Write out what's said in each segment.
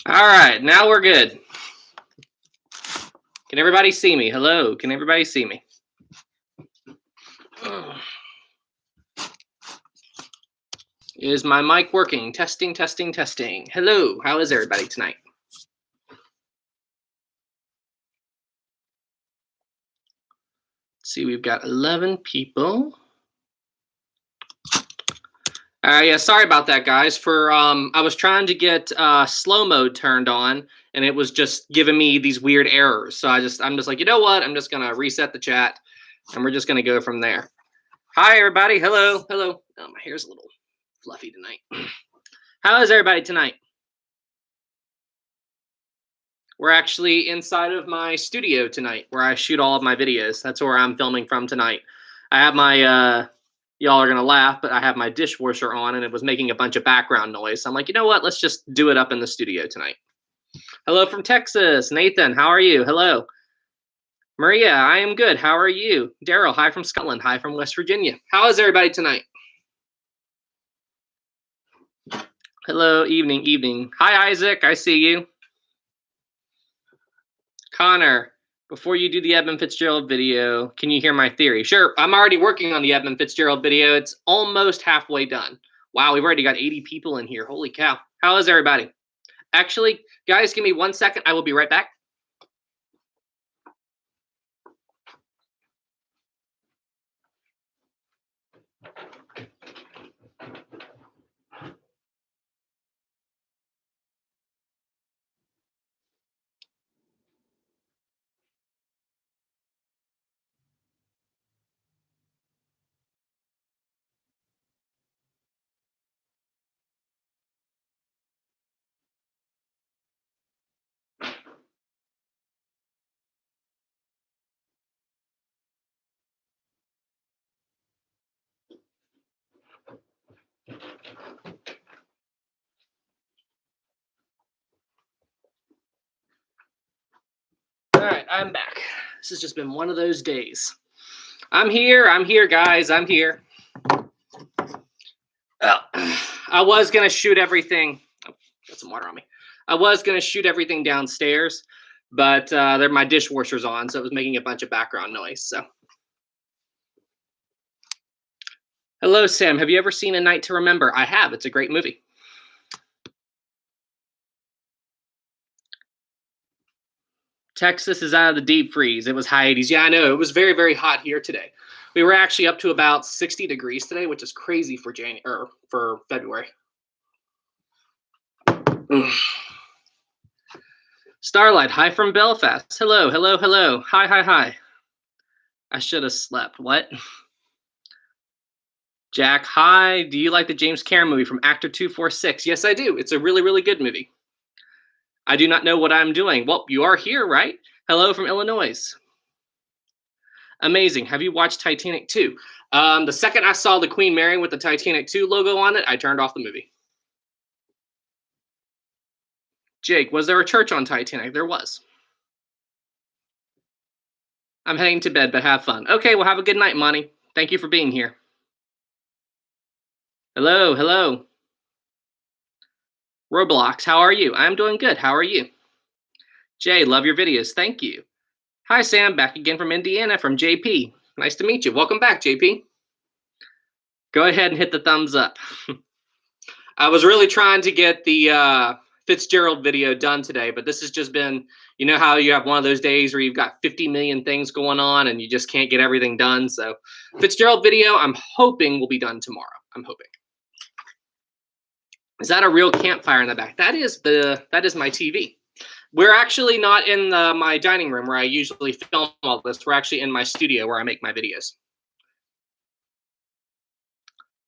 All right, now we're good. Can everybody see me? Hello, can everybody see me? Is my mic working? Testing, testing, testing. Hello, how is everybody tonight? Let's see, we've got 11 people. Yeah, sorry about that, guys. I was trying to get slow mode turned on, and it was just giving me these weird errors. So I'm just like, you know what? I'm just gonna reset the chat, and we're just gonna go from there. Hi, everybody. Hello, hello. Oh, my hair's a little fluffy tonight. How is everybody tonight? We're actually inside of my studio tonight, where I shoot all of my videos. That's where I'm filming from tonight. I have my y'all are gonna laugh, but I have my dishwasher on and it was making a bunch of background noise. So I'm like, you know what? Let's just do it up in the studio tonight. Hello from Texas. Nathan, how are you? Hello. Maria, I am good. How are you? Daryl, hi from Scotland. Hi from West Virginia. How is everybody tonight? Hello, evening, evening. Hi, Isaac. I see you. Connor, before you do the Edmund Fitzgerald video, can you hear my theory? Sure, I'm already working on the Edmund Fitzgerald video. It's almost halfway done. Wow, we've already got 80 people in here. Holy cow. How is everybody? Actually, guys, give me 1 second. I will be right back. All right, I'm back. This has just been one of those days. I'm here, guys. I'm here. Oh, I was going to shoot everything. Oh, got some water on me. I was going to shoot everything downstairs, but my dishwasher's on, so it was making a bunch of background noise. So, hello, Sam. Have you ever seen A Night to Remember? I have. It's a great movie. Texas is out of the deep freeze. It was high 80s. Yeah, I know. It was very, very hot here today. We were actually up to about 60 degrees today, which is crazy for for February. Starlight, hi from Belfast. Hello, hello, hello. Hi, hi, hi. I should have slept. What? Jack, hi. Do you like the James Cameron movie from Actor 246? Yes, I do. It's a really, really good movie. I do not know what I'm doing. Well, you are here, right? Hello from Illinois. Amazing. Have you watched Titanic 2? The second I saw the Queen Mary with the Titanic 2 logo on it, I turned off the movie. Jake, was there a church on Titanic? There was. I'm heading to bed, but have fun. Okay, well, have a good night, Monty. Thank you for being here. Hello, hello. Roblox, how are you? I'm doing good. How are you? Jay, love your videos. Thank you. Hi, Sam. Back again from Indiana from JP. Nice to meet you. Welcome back, JP. Go ahead and hit the thumbs up. I was really trying to get the Fitzgerald video done today, but this has just been, you know how you have one of those days where you've got 50 million things going on and you just can't get everything done. So Fitzgerald video, I'm hoping will be done tomorrow. I'm hoping. Is that a real campfire in the back? That is my TV. We're actually not in my dining room where I usually film all this. We're actually in my studio where I make my videos.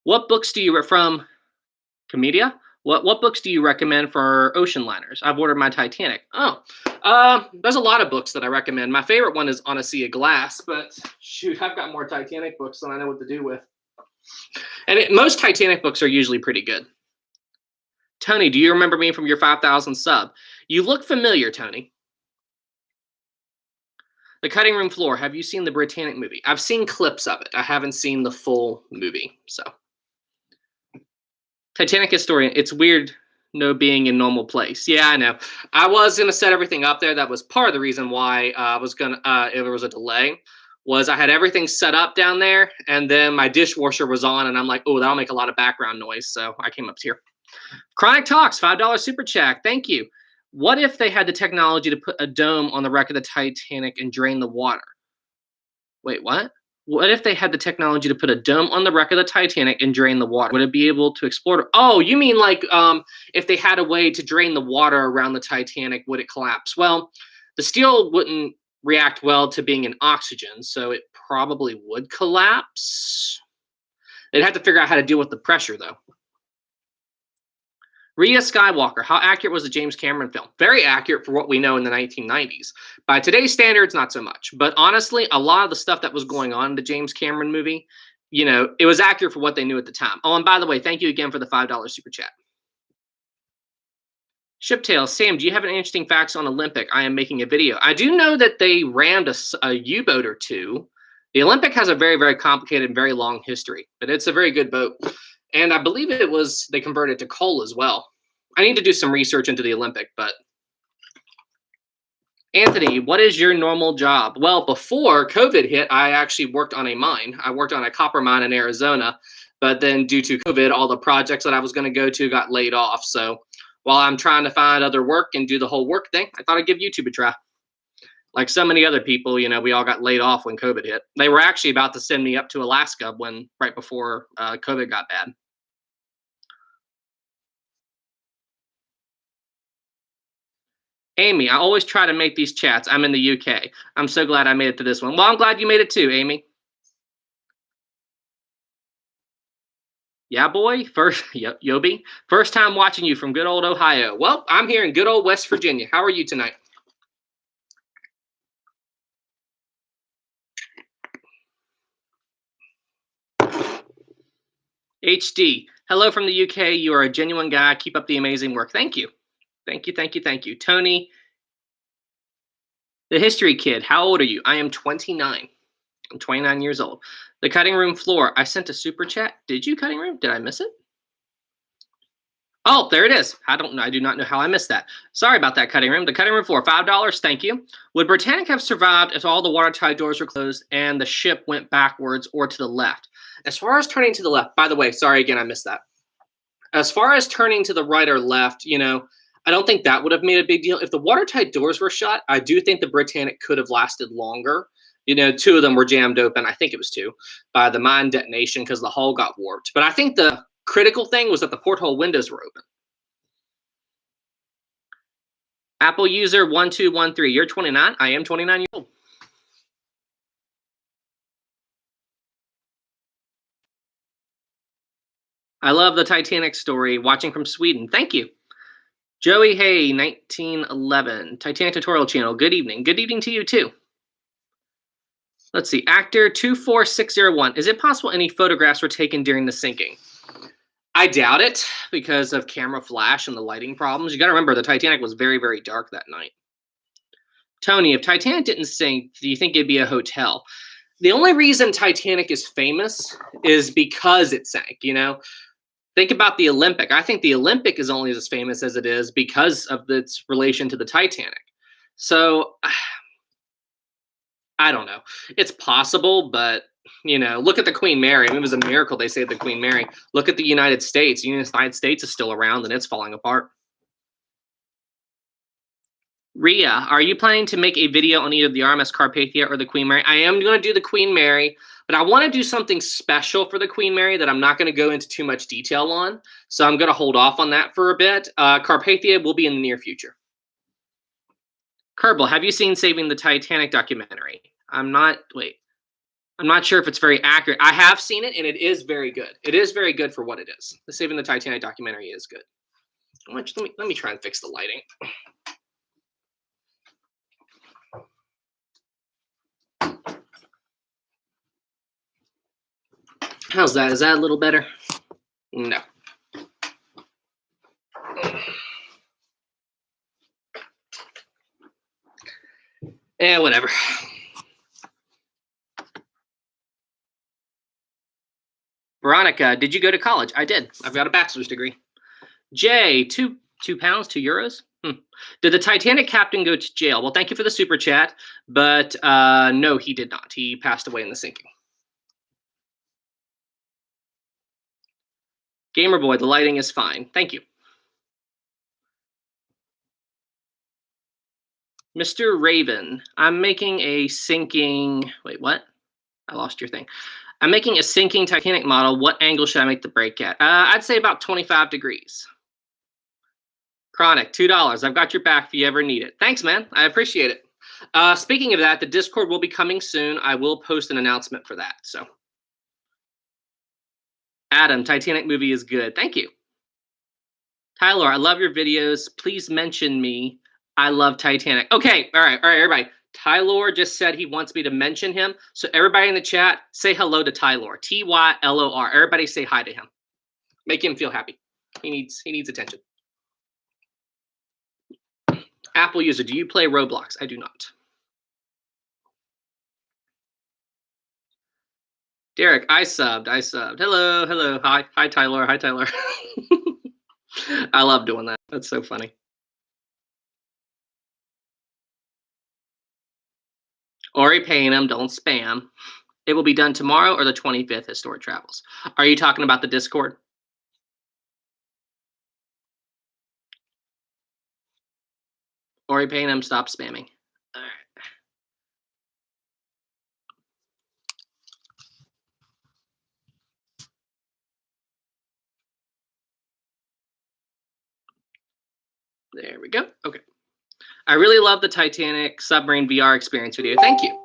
What books do you from Comedia? What books do you recommend for ocean liners? I've ordered my Titanic. Oh, there's a lot of books that I recommend. My favorite one is On a Sea of Glass, but shoot, I've got more Titanic books than I know what to do with. And most Titanic books are usually pretty good. Tony, do you remember me from your 5,000 sub? You look familiar, Tony. The Cutting Room Floor. Have you seen the Britannic movie? I've seen clips of it. I haven't seen the full movie. So, Titanic historian. It's weird No being in normal place. Yeah, I know. I was gonna set everything up there. That was part of the reason why I was gonna. If there was a delay, was I had everything set up down there, and then my dishwasher was on, and I'm like, oh, that'll make a lot of background noise. So I came up here. Chronic Talks, $5 super chat. Thank you. What if they had the technology to put a dome on the wreck of the Titanic and drain the water? Wait, what? What if they had the technology to put a dome on the wreck of the Titanic and drain the water? Would it be able to explode? Oh, you mean like if they had a way to drain the water around the Titanic, would it collapse? Well, the steel wouldn't react well to being in oxygen, so it probably would collapse. They'd have to figure out how to deal with the pressure, though. Rhea Skywalker, how accurate was the James Cameron film? Very accurate for what we know in the 1990s. By today's standards, not so much. But honestly, a lot of the stuff that was going on in the James Cameron movie, it was accurate for what they knew at the time. Oh, and by the way, thank you again for the $5 super chat. Shiptail, Sam, do you have any interesting facts on Olympic? I am making a video. I do know that they rammed a U-boat or two. The Olympic has a very, very complicated and very long history, but it's a very good boat. And I believe they converted to coal as well. I need to do some research into the Olympic, but Anthony, what is your normal job? Well, before COVID hit, I actually worked on a mine. I worked on a copper mine in Arizona, but then due to COVID, all the projects that I was going to go to got laid off. So while I'm trying to find other work and do the whole work thing, I thought I'd give YouTube a try. Like so many other people, we all got laid off when COVID hit. They were actually about to send me up to Alaska right before COVID got bad. Amy, I always try to make these chats. I'm in the UK. I'm so glad I made it to this one. Well, I'm glad you made it too, Amy. Yeah, boy. Yobi. First time watching you from good old Ohio. Well, I'm here in good old West Virginia. How are you tonight? HD. Hello from the UK. You are a genuine guy. Keep up the amazing work. Thank you. Thank you, thank you, thank you. Tony, the history kid. How old are you? I am 29. I'm 29 years old. The cutting room floor. I sent a super chat. Did you, cutting room? Did I miss it? Oh, there it is. I do not know how I missed that. Sorry about that, cutting room. The cutting room floor, $5. Thank you. Would Britannic have survived if all the watertight doors were closed and the ship went backwards or to the left? As far as turning to the left, by the way, sorry again, I missed that. As far as turning to the right or left, I don't think that would have made a big deal. If the watertight doors were shut, I do think the Britannic could have lasted longer. Two of them were jammed open. I think it was two by the mine detonation because the hull got warped. But I think the critical thing was that the porthole windows were open. Apple user 1213. You're 29. I am 29 years old. I love the Titanic story. Watching from Sweden. Thank you. Joey Hay, 1911. Titanic tutorial channel. Good evening. Good evening to you too. Let's see. Actor 24601. Is it possible any photographs were taken during the sinking? I doubt it because of camera flash and the lighting problems. You got to remember the Titanic was very, very dark that night. Tony, if Titanic didn't sink, do you think it'd be a hotel? The only reason Titanic is famous is because it sank, Think about the Olympic. I think the Olympic is only as famous as it is because of its relation to the Titanic. So I don't know. It's possible, but look at the Queen Mary. I mean, it was a miracle they saved the Queen Mary. Look at the United States. The United States is still around and it's falling apart. Rhea, are you planning to make a video on either the RMS Carpathia or the Queen Mary? I am going to do the Queen Mary, but I want to do something special for the Queen Mary that I'm not going to go into too much detail on. So I'm going to hold off on that for a bit. Carpathia will be in the near future. Kerbal, have you seen Saving the Titanic documentary? I'm not sure if it's very accurate. I have seen it, and it is very good. It is very good for what it is. The Saving the Titanic documentary is good. Let me try and fix the lighting. How's that? Is that a little better? No. Yeah, whatever. Veronica, did you go to college? I did. I've got a bachelor's degree. Jay, two pounds, €2. Did the Titanic captain go to jail? Well, thank you for the super chat, but no, he did not. He passed away in the sinking. Gamer boy, the lighting is fine. Thank you. Mr. Raven, I'm making a sinking. Wait, what? I lost your thing. I'm making a sinking Titanic model. What angle should I make the break at? I'd say about 25 degrees. Chronic, $2. I've got your back if you ever need it. Thanks, man. I appreciate it. Speaking of that, the Discord will be coming soon. I will post an announcement for that. So, Adam, Titanic movie is good. Thank you. Tyler, I love your videos. Please mention me. I love Titanic. Okay, all right, everybody. Tylor just said he wants me to mention him. So everybody in the chat, say hello to Tylor. Tylor. Everybody say hi to him. Make him feel happy. He needs attention. Apple user, do you play Roblox? I do not. Derek, I subbed. Hello. Hi, Tyler. Hi, Tyler. I love doing that. That's so funny. Ori paying him, don't spam. It will be done tomorrow or the 25th, Historic Travels. Are you talking about the Discord? Ori paying him, stop spamming. All right. There we go. Okay. I really love the Titanic submarine VR experience video. Thank you.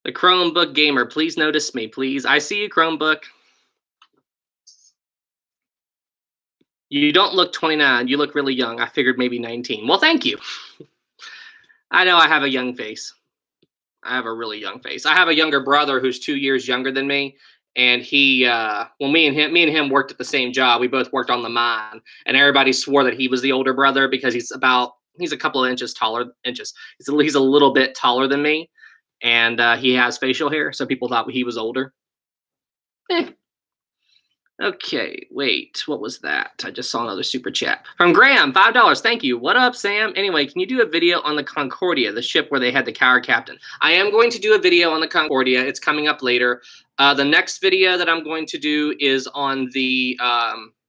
The Chromebook gamer, please notice me, please. I see you, Chromebook. You don't look 29. You look really young. I figured maybe 19. Well, thank you. I know I have a young face. I have a really young face. I have a younger brother who's 2 years younger than me. And he, well, me and him worked at the same job. We both worked on the mine, and everybody swore that he was the older brother because he's a couple of inches taller. He's a little bit taller than me, and he has facial hair, so people thought he was older. Okay, wait, what was that? I just saw another super chat from Graham, $5. Thank you. What up, Sam? Anyway, can you do a video on the Concordia, the ship where they had the coward captain? I am going to do a video on the Concordia. It's coming up later. The next video that I'm going to do is on the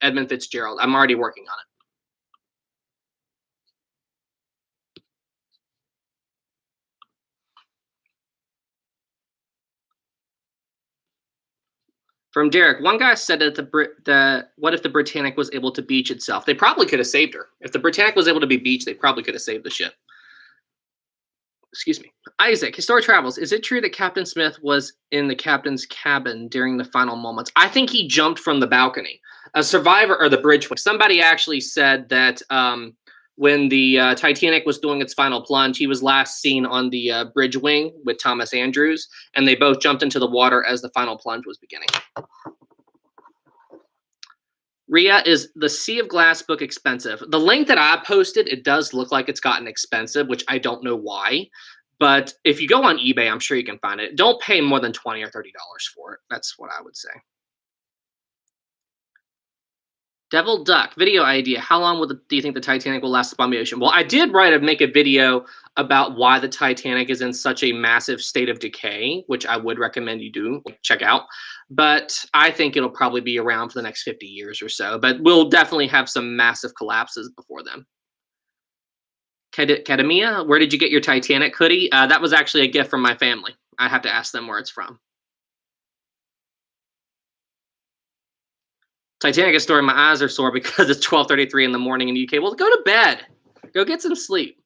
Edmund Fitzgerald. I'm already working on it. From Derek, one guy said that what if the Britannic was able to beach itself? They probably could have saved her. If the Britannic was able to be beached, they probably could have saved the ship. Excuse me. Isaac, Historic Travels. Is it true that Captain Smith was in the captain's cabin during the final moments? I think he jumped from the balcony. A survivor, or the bridge. Somebody actually said that when the Titanic was doing its final plunge, he was last seen on the bridge wing with Thomas Andrews, and they both jumped into the water as the final plunge was beginning. Ria, is the Sea of Glass book expensive? The link that I posted, it does look like it's gotten expensive, which I don't know why. But if you go on eBay, I'm sure you can find it. Don't pay more than $20 or $30 for it. That's what I would say. Devil Duck, video idea. How long do you think the Titanic will last upon the ocean? Well, I did make a video about why the Titanic is in such a massive state of decay, which I would recommend you do check out. But I think it'll probably be around for the next 50 years or so. But we'll definitely have some massive collapses before then. Kadamia, where did you get your Titanic hoodie? That was actually a gift from my family. I have to ask them where it's from. Titanic story, my eyes are sore because it's 12:33 in the morning in the UK. Well, go to bed. Go get some sleep.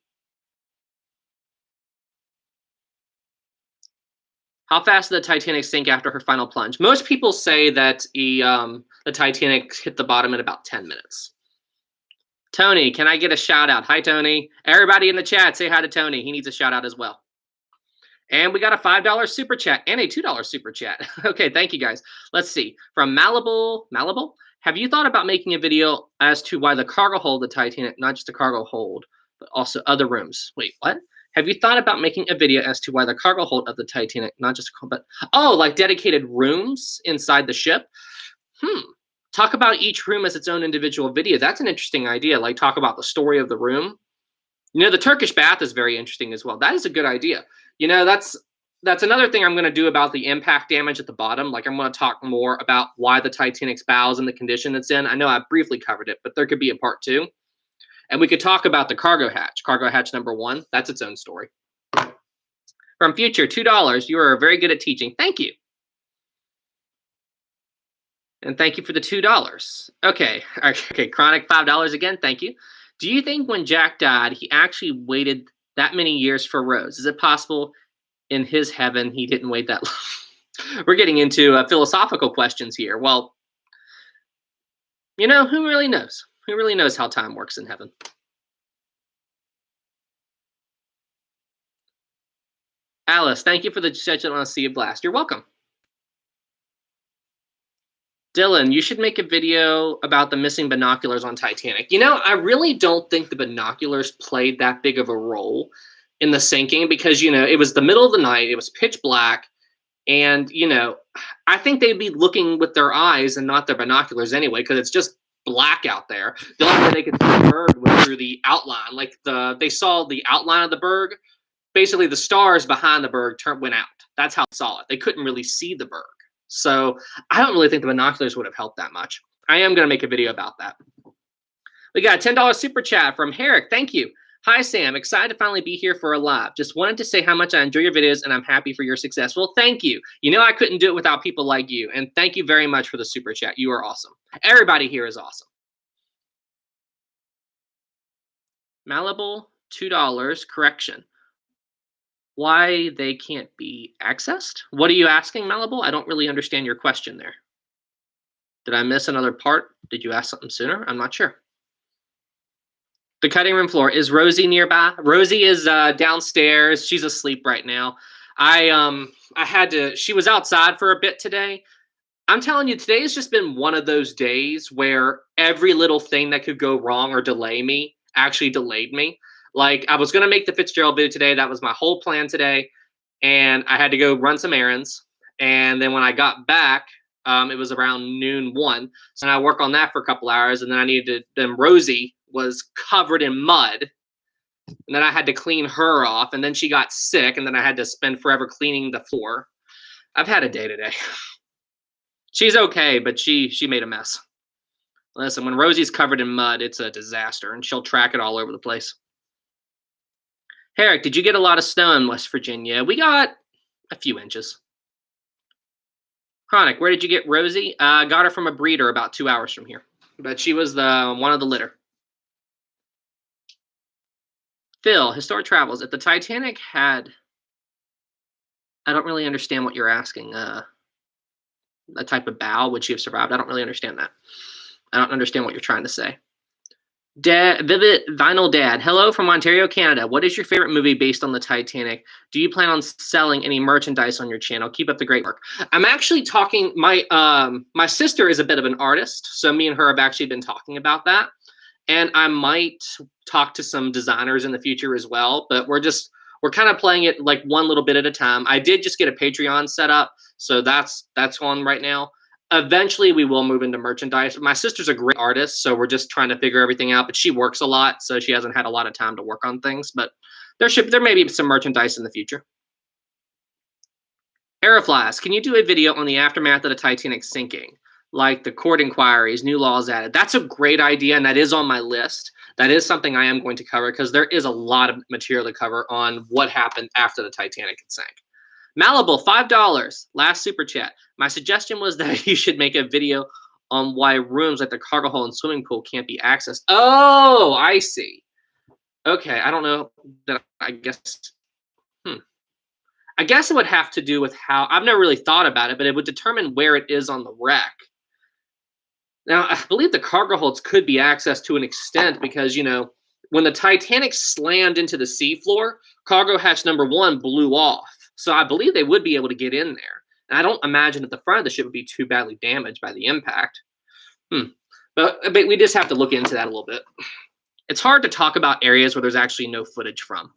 How fast did the Titanic sink after her final plunge? Most people say that the Titanic hit the bottom in about 10 minutes. Tony, can I get a shout out? Hi, Tony. Everybody in the chat, say hi to Tony. He needs a shout out as well. And we got a $5 super chat and a $2 super chat. Okay, thank you guys. Let's see. From Malibu, have you thought about making a video as to why the cargo hold of the Titanic, not just the cargo hold, but also other rooms? Wait, what? Have you thought about making a video as to why the cargo hold of the Titanic, not just, but, oh, like dedicated rooms inside the ship? Talk about each room as its own individual video. That's an interesting idea. Like talk about the story of the room. The Turkish bath is very interesting as well. That is a good idea. That's another thing I'm going to do about the impact damage at the bottom. Like I'm going to talk more about why the Titanic's bows and the condition it's in. I know I briefly covered it, but there could be a part 2. And we could talk about the cargo hatch number 1. That's its own story. From Future, $2. You are very good at teaching. Thank you. And thank you for the $2. Okay. Chronic, $5 again. Thank you. Do you think when Jack died, he actually waited that many years for Rose? Is it possible in his heaven he didn't wait that long? We're getting into philosophical questions here. Well, who really knows? Who really knows how time works in heaven? Alice, thank you for the suggestion on a Sea of Glass. You're welcome. Dylan, you should make a video about the missing binoculars on Titanic. I really don't think the binoculars played that big of a role in the sinking because, it was the middle of the night. It was pitch black. And, I think they'd be looking with their eyes and not their binoculars anyway because it's just black out there. The only way they could see the berg was through the outline. Like they saw the outline of the berg. Basically, the stars behind the berg went out. That's how they saw it. They couldn't really see the berg. So I don't really think the binoculars would have helped that much. I am going to make a video about that. We got a $10 super chat from Herrick. Thank you. Hi, Sam. Excited to finally be here for a live. Just wanted to say how much I enjoy your videos and I'm happy for your success. Well, thank you. I couldn't do it without people like you. And thank you very much for the super chat. You are awesome. Everybody here is awesome. Malleable, $2. Correction. Why they can't be accessed? What are you asking, Malleable? I don't really understand your question there. Did I miss another part? Did you ask something sooner? I'm not sure. The cutting room floor. Is Rosie nearby? Rosie is downstairs. She's asleep right now. She was outside for a bit today. I'm telling you, today has just been one of those days where every little thing that could go wrong or delay me actually delayed me. Like, I was going to make the Fitzgerald video today. That was my whole plan today. And I had to go run some errands. And then when I got back, it was around noon 1. So I work on that for a couple hours. And then Rosie was covered in mud. And then I had to clean her off. And then she got sick. And then I had to spend forever cleaning the floor. I've had a day today. She's okay, but she made a mess. Listen, when Rosie's covered in mud, it's a disaster. And she'll track it all over the place. Herrick, did you get a lot of snow in West Virginia? We got a few inches. Chronic, where did you get Rosie? Got her from a breeder about 2 hours from here. But she was one of the litter. Phil, Historic Travels. If the Titanic had... I don't really understand what you're asking. A type of bow, would she have survived? I don't really understand that. I don't understand what you're trying to say. Vivid Vinyl Dad, hello from Ontario, Canada. What is your favorite movie based on the Titanic? Do you plan on selling any merchandise on your channel? Keep up the great work. I'm actually talking. My sister is a bit of an artist, so me and her have actually been talking about that, and I might talk to some designers in the future as well. But we're kind of playing it like one little bit at a time. I did just get a Patreon set up, so that's on right now. Eventually, we will move into merchandise. My sister's a great artist, so we're just trying to figure everything out. But she works a lot, so she hasn't had a lot of time to work on things. But there may be some merchandise in the future. Aeroflies, can you do a video on the aftermath of the Titanic sinking? Like the court inquiries, new laws added. That's a great idea, and that is on my list. That is something I am going to cover because there is a lot of material to cover on what happened after the Titanic had sank. Malleable, $5. Last super chat. My suggestion was that you should make a video on why rooms like the cargo hold and swimming pool can't be accessed. Oh, I see. Okay, I don't know. I guess it would have to do with how... I've never really thought about it, but it would determine where it is on the wreck. Now, I believe the cargo holds could be accessed to an extent because, when the Titanic slammed into the seafloor, cargo hatch number 1 blew off. So I believe they would be able to get in there. And I don't imagine that the front of the ship would be too badly damaged by the impact. But we just have to look into that a little bit. It's hard to talk about areas where there's actually no footage from.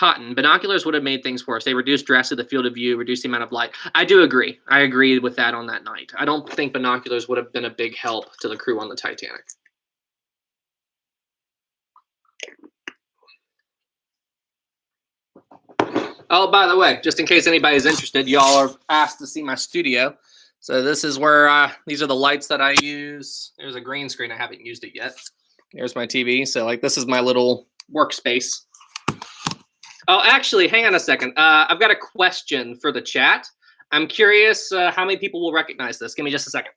cotton. Binoculars would have made things worse. They reduced drastically the field of view, reduced the amount of light. I do agree. I agree with that on that night. I don't think binoculars would have been a big help to the crew on the Titanic. Oh, by the way, just in case anybody's interested, y'all are asked to see my studio. So this is where, these are the lights that I use. There's a green screen. I haven't used it yet. There's my TV. So like this is my little workspace. Oh, actually, hang on a second. I've got a question for the chat. I'm curious how many people will recognize this. Give me just a second.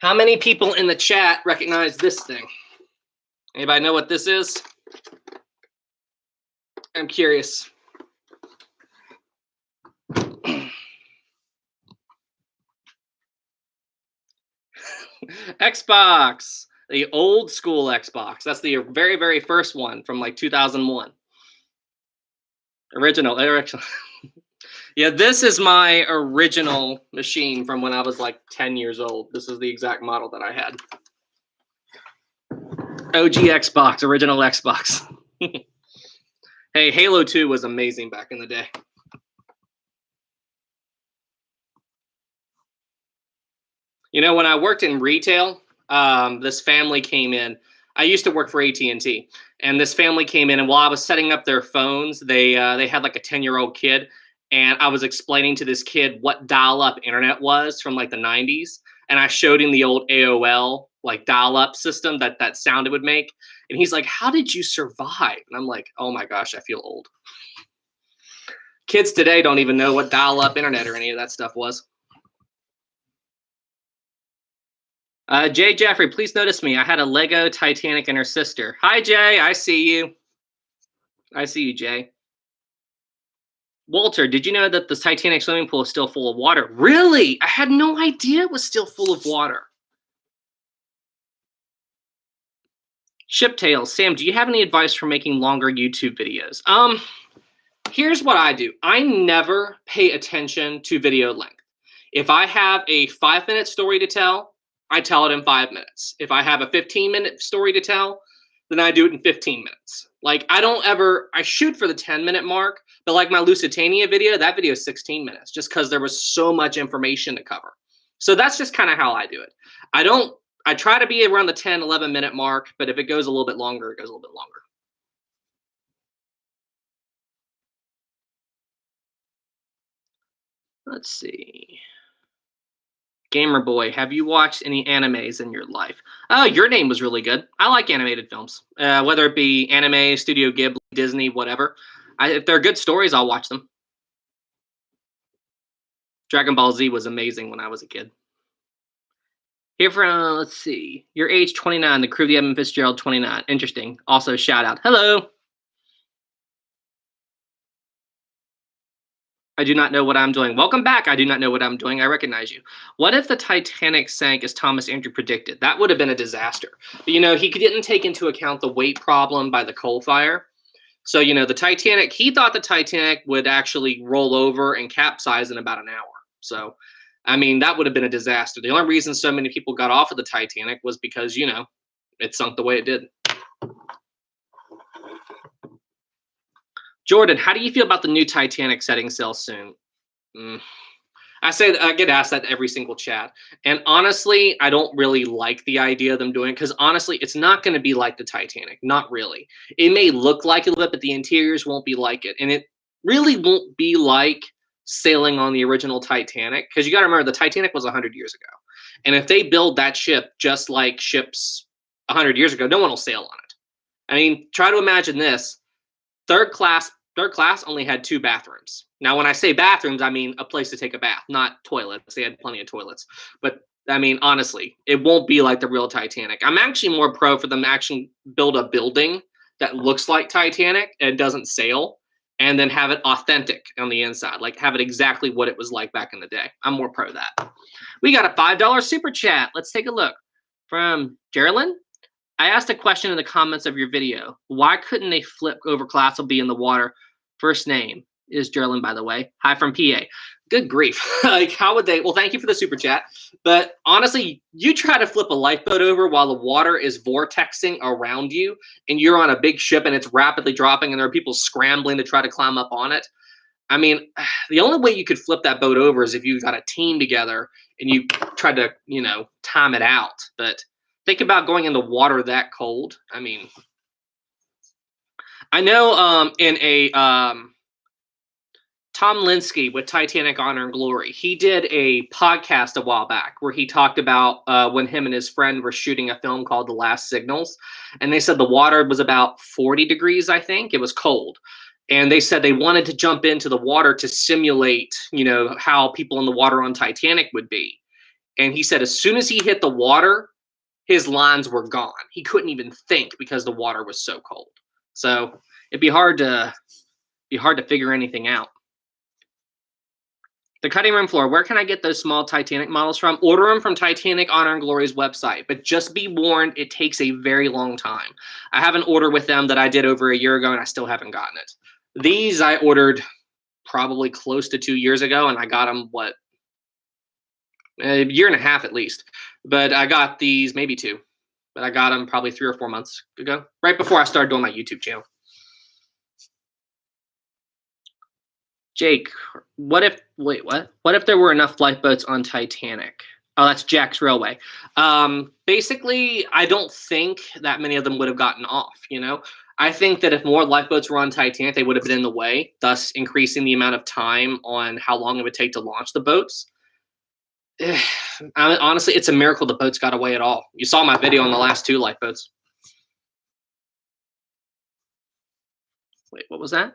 How many people in the chat recognize this thing? Anybody know what this is? I'm curious. Xbox, the old school Xbox. That's the very, very first one from like 2001. Original. Yeah, this is my original machine from when I was like 10 years old. This is the exact model that I had. OG Xbox, original Xbox. Hey, Halo 2 was amazing back in the day. You know, when I worked in retail, this family came in. I used to work for AT&T, and this family came in, and while I was setting up their phones, they had like a 10-year-old kid, and I was explaining to this kid what dial-up internet was from like the 90s, and I showed him the old AOL like dial-up system that sound it would make, and he's like, "How did you survive?" And I'm like, "Oh my gosh, I feel old." Kids today don't even know what dial-up internet or any of that stuff was. Jay Jeffrey, please notice me. I had a Lego Titanic and her sister. Hi, Jay. I see you. I see you, Jay. Walter, did you know that the Titanic swimming pool is still full of water? Really? I had no idea it was still full of water. Shiptails, Sam, do you have any advice for making longer YouTube videos? Here's what I do. I never pay attention to video length. If I have a 5-minute story to tell, I tell it in 5 minutes. If I have a 15-minute story to tell, then I do it in 15 minutes. Like I shoot for the 10-minute mark, but like my Lusitania video, that video is 16 minutes just because there was so much information to cover. So that's just kind of how I do it. I try to be around the 10, 11-minute mark, but if it goes a little bit longer, it goes a little bit longer. Let's see. Gamer Boy, have you watched any animes in your life? Oh, Your Name was really good. I like animated films, whether it be anime, Studio Ghibli, Disney, whatever. If they're good stories, I'll watch them. Dragon Ball Z was amazing when I was a kid. Here from, let's see. Your age 29, the crew of the Edmund Fitzgerald 29. Interesting. Also, shout out. Hello. I do not know what I'm doing. Welcome back. I do not know what I'm doing. I recognize you. What if the Titanic sank as Thomas Andrew predicted? That would have been a disaster. But, you know, he didn't take into account the weight problem by the coal fire. So, you know, the Titanic, he thought the Titanic would actually roll over and capsize in about an hour. So, I mean, that would have been a disaster. The only reason so many people got off of the Titanic was because, you know, it sunk the way it did. Jordan, how do you feel about the new Titanic setting sail soon? I get asked that every single chat. And honestly, I don't really like the idea of them doing it because honestly, it's not going to be like the Titanic. Not really. It may look like it a little bit, but the interiors won't be like it. And it really won't be like sailing on the original Titanic because you got to remember the Titanic was 100 years ago. And if they build that ship just like ships 100 years ago, no one will sail on it. I mean, try to imagine this. Third class only had 2 bathrooms. Now, when I say bathrooms, I mean a place to take a bath, not toilets. They had plenty of toilets. But, I mean, honestly, it won't be like the real Titanic. I'm actually more pro for them to actually build a building that looks like Titanic and doesn't sail, and then have it authentic on the inside. Like, have it exactly what it was like back in the day. I'm more pro that. We got a $5 super chat. Let's take a look. From Geraldine. I asked a question in the comments of your video. Why couldn't they flip over Colossal B in the water? First name is Geraldine, by the way. Hi from PA. Good grief. Like, how would they? Well, thank you for the super chat. But honestly, you try to flip a lifeboat over while the water is vortexing around you and you're on a big ship and it's rapidly dropping and there are people scrambling to try to climb up on it. I mean, the only way you could flip that boat over is if you got a team together and you tried to, time it out. But think about going in the water that cold. I mean, I know in a Tom Linsky with Titanic Honor and Glory. He did a podcast a while back where he talked about when him and his friend were shooting a film called The Last Signals. And they said the water was about 40 degrees, I think. It was cold. And they said they wanted to jump into the water to simulate, how people in the water on Titanic would be. And he said as soon as he hit the water, his lines were gone. He couldn't even think because the water was so cold. So it'd be hard to figure anything out. The cutting room floor. Where can I get those small Titanic models from? Order them from Titanic Honor and Glory's website. But just be warned, it takes a very long time. I have an order with them that I did over a year ago, and I still haven't gotten it. These I ordered probably close to 2 years ago, and I got them, a year and a half at least. But I got these, maybe 2. But I got them probably 3 or 4 months ago, right before I started doing my YouTube channel. Jake, what if there were enough lifeboats on Titanic? Oh, that's Jack's Railway. Basically, I don't think that many of them would have gotten off, I think that if more lifeboats were on Titanic, they would have been in the way, thus increasing the amount of time on how long it would take to launch the boats. Honestly, it's a miracle the boats got away at all. You saw my video on the last 2 lifeboats. Wait, what was that?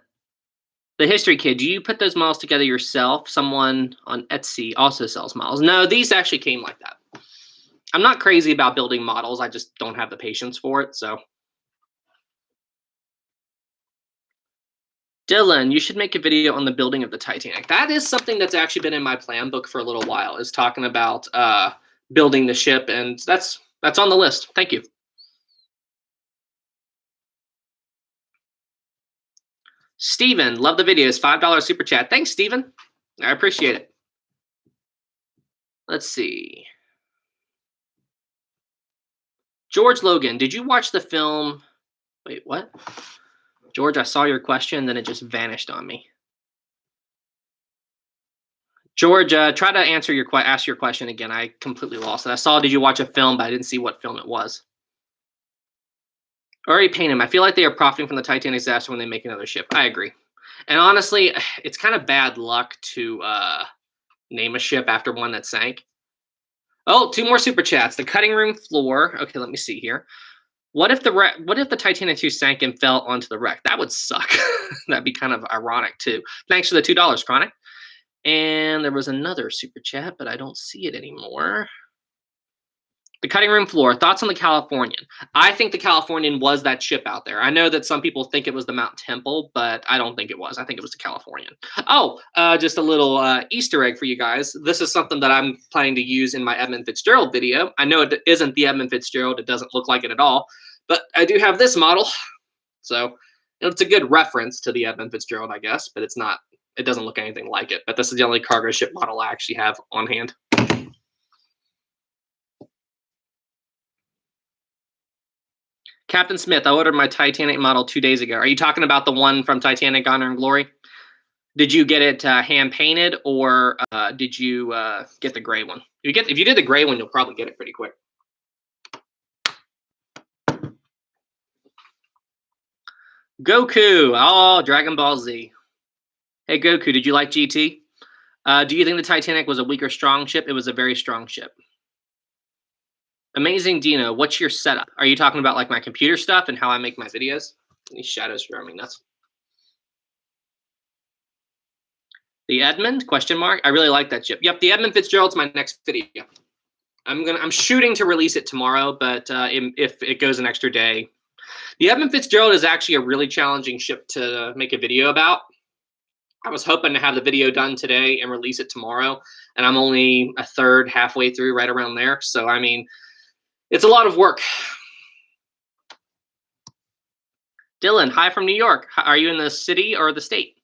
The History Kid, do you put those models together yourself? Someone on Etsy also sells models. No, these actually came like that. I'm not crazy about building models. I just don't have the patience for it, so. Dylan, you should make a video on the building of the Titanic. That is something that's actually been in my plan book for a little while, is talking about building the ship, and that's on the list. Thank you. Steven, love the videos. $5 super chat. Thanks, Steven. I appreciate it. Let's see. George Logan, did you watch the film? Wait, what? George, I saw your question, then it just vanished on me. George, try to ask your question again. I completely lost it. I saw, did you watch a film, but I didn't see what film it was. Already paint him. I feel like they are profiting from the Titanic disaster when they make another ship. I agree. And honestly, it's kind of bad luck to name a ship after one that sank. Oh, 2 more super chats. The cutting room floor. Okay, let me see here. What if the Titanic II sank and fell onto the wreck? That would suck. That'd be kind of ironic too. Thanks for the $2, Chronic. And there was another super chat, but I don't see it anymore. The cutting room floor. Thoughts on the Californian? I think the Californian was that ship out there. I know that some people think it was the Mount Temple, but I don't think it was. I think it was the Californian. Oh, just a little Easter egg for you guys. This is something that I'm planning to use in my Edmund Fitzgerald video. I know it isn't the Edmund Fitzgerald. It doesn't look like it at all. But I do have this model. So it's a good reference to the Edmund Fitzgerald, I guess. But it's not. It doesn't look anything like it. But this is the only cargo ship model I actually have on hand. Captain Smith, I ordered my Titanic model 2 days ago. Are you talking about the one from Titanic Honor and Glory? Did you get it hand painted, or did you get the gray one? If you did the gray one, you'll probably get it pretty quick. Goku, oh, Dragon Ball Z. Hey Goku, did you like GT? Do you think the Titanic was a weak or strong ship? It was a very strong ship. Amazing Dino, what's your setup? Are you talking about like my computer stuff and how I make my videos? These shadows driving me nuts. The Edmund? Question mark. I really like that ship. Yep, the Edmund Fitzgerald's my next video. I'm shooting to release it tomorrow, but if it goes an extra day. The Edmund Fitzgerald is actually a really challenging ship to make a video about. I was hoping to have the video done today and release it tomorrow, and I'm only a third, halfway through, right around there. So, I mean, it's a lot of work. Dylan, hi from New York. Are you in the city or the state?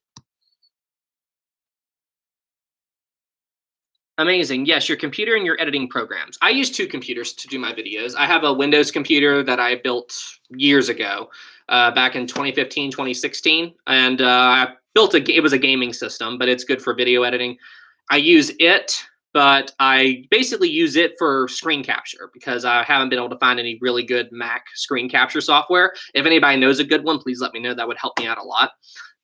Amazing. Yes, your computer and your editing programs. I use two computers to do my videos. I have a Windows computer that I built years ago, back in 2015, 2016. And I built it was a gaming system, but it's good for video editing. I use it, but I basically use it for screen capture because I haven't been able to find any really good Mac screen capture software. If anybody knows a good one, please let me know. That would help me out a lot.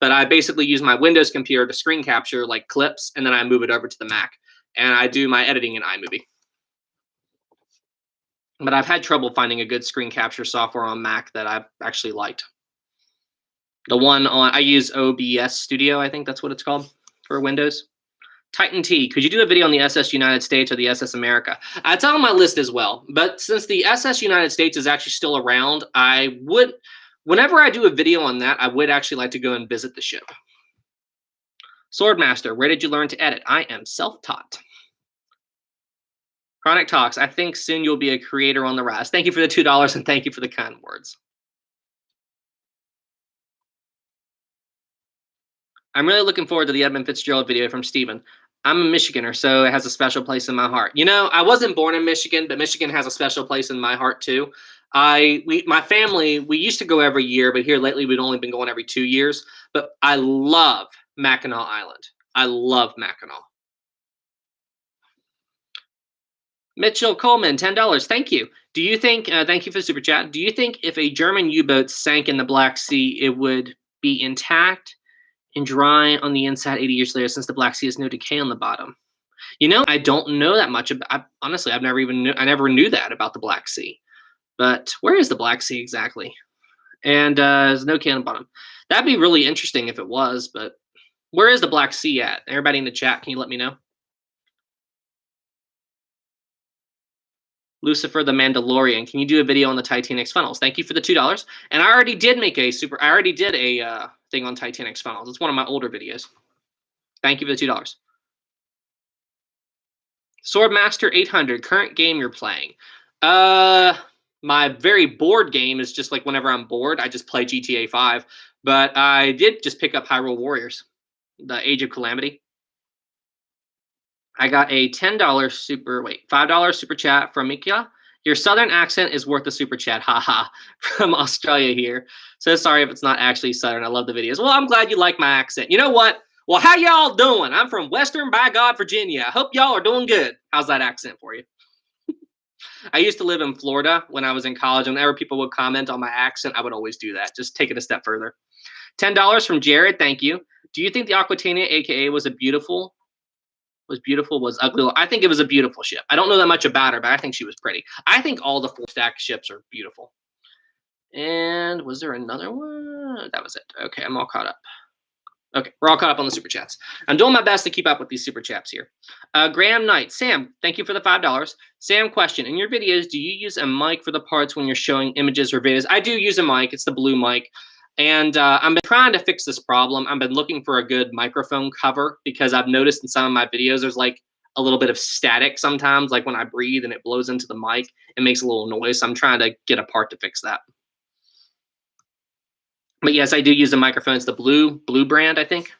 But I basically use my Windows computer to screen capture like clips, and then I move it over to the Mac and I do my editing in iMovie. But I've had trouble finding a good screen capture software on Mac that I've actually liked. The one I use OBS Studio, I think that's what it's called for Windows. Titan T, could you do a video on the SS United States or the SS America? It's on my list as well. But since the SS United States is actually still around, I would, whenever I do a video on that, I would actually like to go and visit the ship. Swordmaster, where did you learn to edit? I am self-taught. Chronic Talks, I think soon you'll be a creator on the rise. Thank you for the $2 and thank you for the kind words. I'm really looking forward to the Edmund Fitzgerald video from Steven. I'm a Michiganer, so it has a special place in my heart. You know, I wasn't born in Michigan, but Michigan has a special place in my heart too. My family, we used to go every year, but here lately we've only been going every 2 years. But I love Mackinac Island. I love Mackinac. Mitchell Coleman, $10. Thank you. Do you think, thank you for the super chat. Do you think if a German U-boat sank in the Black Sea, it would be intact and dry on the inside 80 years later, since the Black Sea has no decay on the bottom? You know, I don't know that much about, honestly, I never knew that about the Black Sea. But where is the Black Sea exactly? And there's no decay on the bottom. That'd be really interesting if it was, but where is the Black Sea at? Everybody in the chat, can you let me know? Lucifer the Mandalorian, can you do a video on the Titanic's funnels? Thank you for the $2. And I already did a thing on Titanic's funnels. It's one of my older videos. Thank you for the $2. Swordmaster 800, current game you're playing. My very bored game is just like whenever I'm bored, I just play GTA 5. But I did just pick up Hyrule Warriors, the Age of Calamity. I got a $5 super chat from Mikia. Your southern accent is worth a super chat, haha, from Australia here. So sorry if it's not actually southern. I love the videos. Well, I'm glad you like my accent. You know what? Well, how y'all doing? I'm from Western by God, Virginia. I hope y'all are doing good. How's that accent for you? I used to live in Florida when I was in college. Whenever people would comment on my accent, I would always do that. Just take it a step further. $10 from Jared. Thank you. Do you think the Aquitania, aka was ugly? I think it was a beautiful ship. I don't know that much about her, but I think she was pretty. I think all the 4-stack ships are beautiful. And was there another one? That was it. Okay, I'm all caught up. Okay, we're all caught up on the super chats. I'm doing my best to keep up with these super chats here. Graham Knight, Sam, thank you for the $5. Sam, question: in your videos, do you use a mic for the parts when you're showing images or videos? I do use a mic. It's the blue mic. And I've been trying to fix this problem. I've been looking for a good microphone cover because I've noticed in some of my videos there's like a little bit of static sometimes, like when I breathe and it blows into the mic, it makes a little noise. So I'm trying to get a part to fix that. But yes, I do use a microphone. It's the blue brand, I think.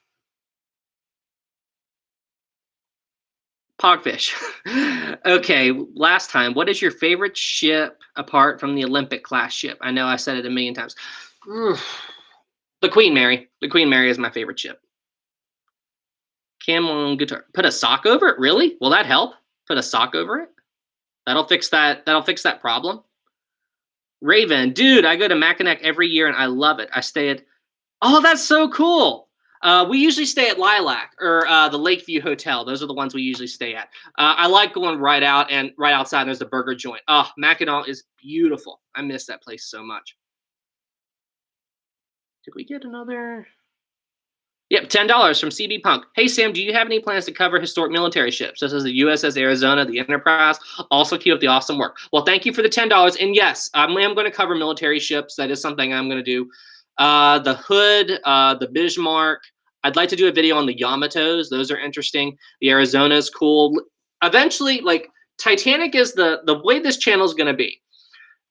Pogfish. Okay, last time. What is your favorite ship apart from the Olympic class ship? I know I said it a million times. The Queen Mary. The Queen Mary is my favorite ship. Cam on guitar. Put a sock over it? Really? Will that help? Put a sock over it? That'll fix that. That'll fix that problem. Raven, dude, I go to Mackinac every year and I love it. I stay at. Oh, that's so cool. We usually stay at Lilac or the Lakeview Hotel. Those are the ones we usually stay at. I like going right out, and right outside there's the burger joint. Oh, Mackinac is beautiful. I miss that place so much. Did we get another? Yep, $10 from CB Punk. Hey, Sam, do you have any plans to cover historic military ships, such as the USS Arizona, the Enterprise? Also, keep up the awesome work. Well, thank you for the $10. And yes, I am going to cover military ships. That is something I'm going to do. The Hood, the Bismarck. I'd like to do a video on the Yamatos. Those are interesting. The Arizona is cool. Eventually, like, Titanic is the way this channel is going to be.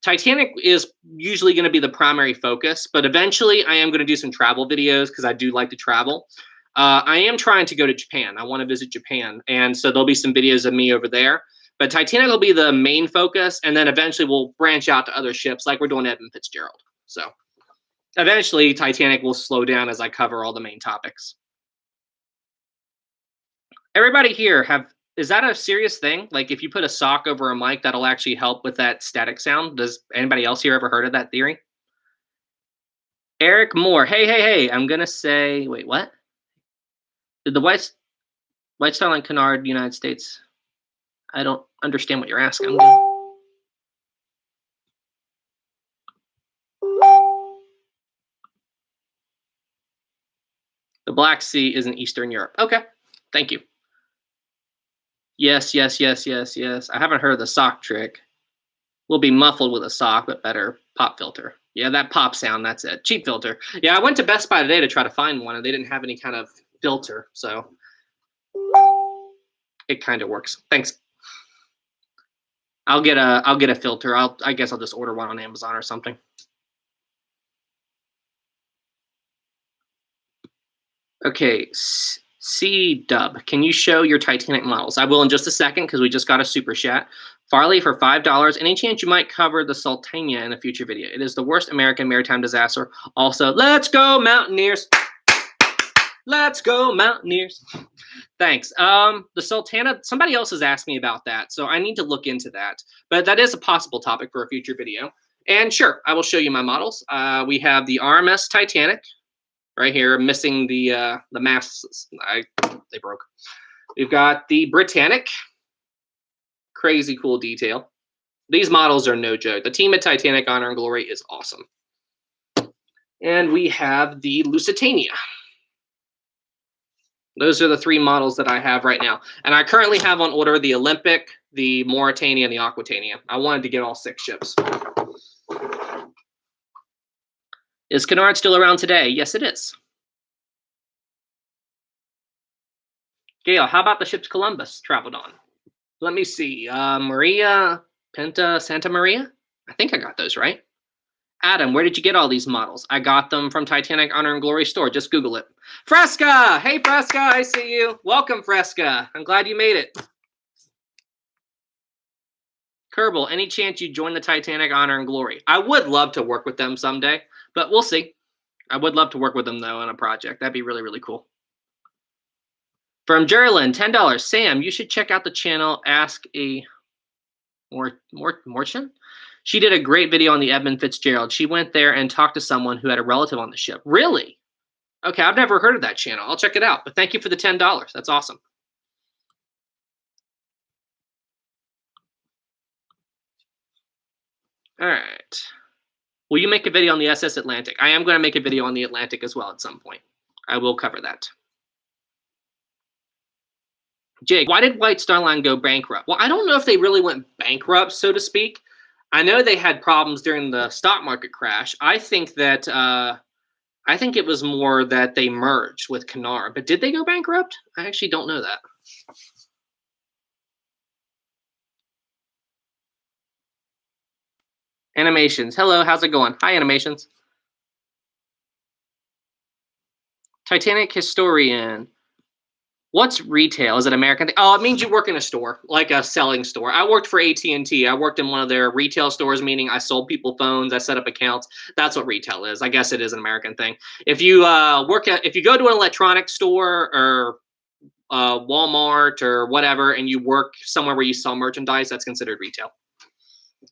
Titanic is usually going to be the primary focus, but eventually I am going to do some travel videos because I do like to travel. I am trying to go to Japan. I want to visit Japan, and so there'll be some videos of me over there. But Titanic will be the main focus, and then eventually we'll branch out to other ships like we're doing Edmund Fitzgerald. So eventually Titanic will slow down as I cover all the main topics. Everybody here is that a serious thing? Like if you put a sock over a mic, that'll actually help with that static sound? Does anybody else here ever heard of that theory? Eric Moore. Hey. I'm going to say, wait, what? Did the White Star Line canard United States? I don't understand what you're asking. The Black Sea is in Eastern Europe. Okay, thank you. Yes. I haven't heard of the sock trick. We'll be muffled with a sock, but better pop filter. Yeah, that pop sound, that's it. Cheap filter. Yeah, I went to Best Buy today to try to find one, and they didn't have any kind of filter, so it kind of works. Thanks. I'll get a filter. I guess I'll just order one on Amazon or something. Okay, C-Dub, can you show your Titanic models? I will in just a second because we just got a super chat. Farley for $5. Any chance you might cover the Sultana in a future video? It is the worst American maritime disaster. Also, let's go Mountaineers. Let's go Mountaineers. Thanks. The Sultana, somebody else has asked me about that, so I need to look into that. But that is a possible topic for a future video. And sure, I will show you my models. We have the RMS Titanic right here, missing the masts. They broke. We've got the Britannic. Crazy cool detail. These models are no joke. The team at Titanic Honor and Glory is awesome. And we have the Lusitania. Those are the three models that I have right now. And I currently have on order the Olympic, the Mauritania, and the Aquitania. I wanted to get all 6 ships. Is Canard still around today? Yes, it is. Gail, how about the ships Columbus traveled on? Let me see. Maria, Pinta, Santa Maria? I think I got those right. Adam, where did you get all these models? I got them from Titanic Honor and Glory store. Just Google it. Fresca! Hey, Fresca, I see you. Welcome, Fresca. I'm glad you made it. Kerbal, any chance you join the Titanic Honor and Glory? I would love to work with them someday, but we'll see. I would love to work with them, though, on a project. That'd be really, really cool. From Jerlyn, $10. Sam, you should check out the channel Ask a Morchin. She did a great video on the Edmund Fitzgerald. She went there and talked to someone who had a relative on the ship. Really? Okay, I've never heard of that channel. I'll check it out. But thank you for the $10. That's awesome. All right. Will you make a video on the SS Atlantic? I am going to make a video on the Atlantic as well at some point. I will cover that. Jake, why did White Star Line go bankrupt? Well, I don't know if they really went bankrupt, so to speak. I know they had problems during the stock market crash. I think that I think it was more that they merged with Canard. But did they go bankrupt? I actually don't know that. Animations. Hello, how's it going? Hi, Animations. Titanic Historian. What's retail? Is it American? Oh, it means you work in a store, like a selling store. I worked for AT&T. I worked in one of their retail stores, meaning I sold people phones. I set up accounts. That's what retail is. I guess it is an American thing. If you if you go to an electronics store or Walmart or whatever, and you work somewhere where you sell merchandise, that's considered retail.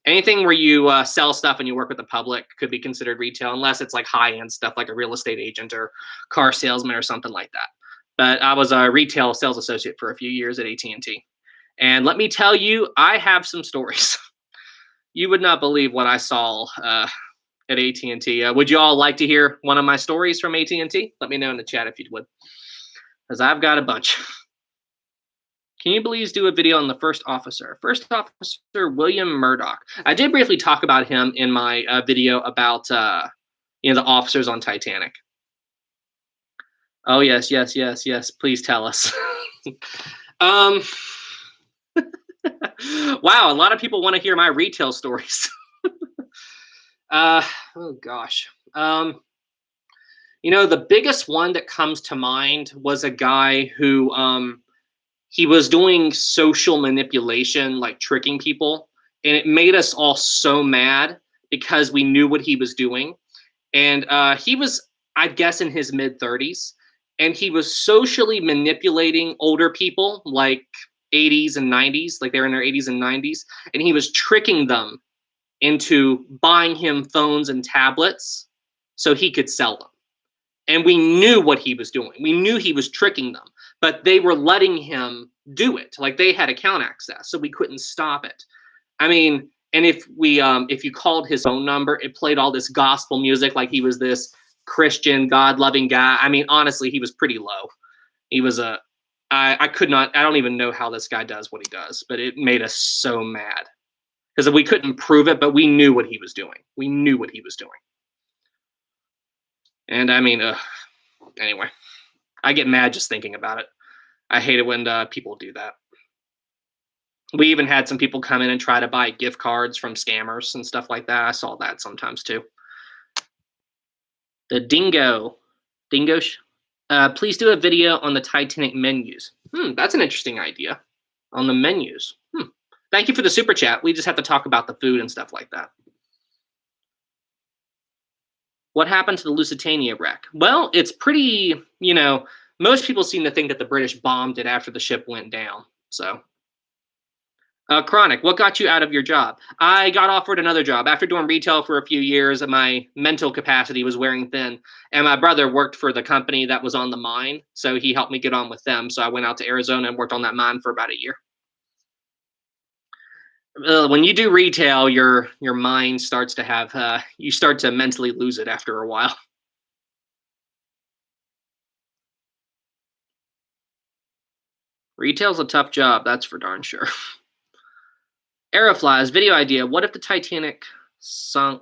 Anything where you sell stuff and you work with the public could be considered retail, unless it's like high-end stuff like a real estate agent or car salesman or something like that. But I was a retail sales associate for a few years at AT&T. And let me tell you, I have some stories. You would not believe what I saw at AT&T. Would you all like to hear one of my stories from AT&T? Let me know in the chat if you would, because I've got a bunch. Can you please do a video on the first officer? First officer, William Murdoch. I did briefly talk about him in my video about the officers on Titanic. Oh, yes. Please tell us. Wow, a lot of people want to hear my retail stories. Oh, gosh. You know, the biggest one that comes to mind was a guy who he was doing social manipulation, like tricking people, and it made us all so mad because we knew what he was doing. And he was, I guess, in his mid 30s, and he was socially manipulating older people, like 80s and 90s, like they're in their 80s and 90s, and he was tricking them into buying him phones and tablets so he could sell them. And we knew what he was doing. We knew he was tricking them, but they were letting him do it. Like they had account access, so we couldn't stop it. I mean, and if you called his phone number, it played all this gospel music like he was this Christian, God-loving guy. I mean, honestly, he was pretty low. He was a I could not, I don't even know how this guy does what he does, but it made us so mad because we couldn't prove it, but we knew what he was doing. We knew what he was doing. And I mean, anyway, I get mad just thinking about it. I hate it when people do that. We even had some people come in and try to buy gift cards from scammers and stuff like that. I saw that sometimes too. The dingo. Please do a video on the Titanic menus. That's an interesting idea. On the menus. Thank you for the super chat. We just have to talk about the food and stuff like that. What happened to the Lusitania wreck? Well, it's pretty, most people seem to think that the British bombed it after the ship went down. So, Chronic, what got you out of your job? I got offered another job. After doing retail for a few years, my mental capacity was wearing thin. And my brother worked for the company that was on the mine, so he helped me get on with them. So I went out to Arizona and worked on that mine for about a year. When you do retail, your mind starts to have you start to mentally lose it after a while. Retail's a tough job, that's for darn sure. Aeroflies video idea: what if the Titanic sunk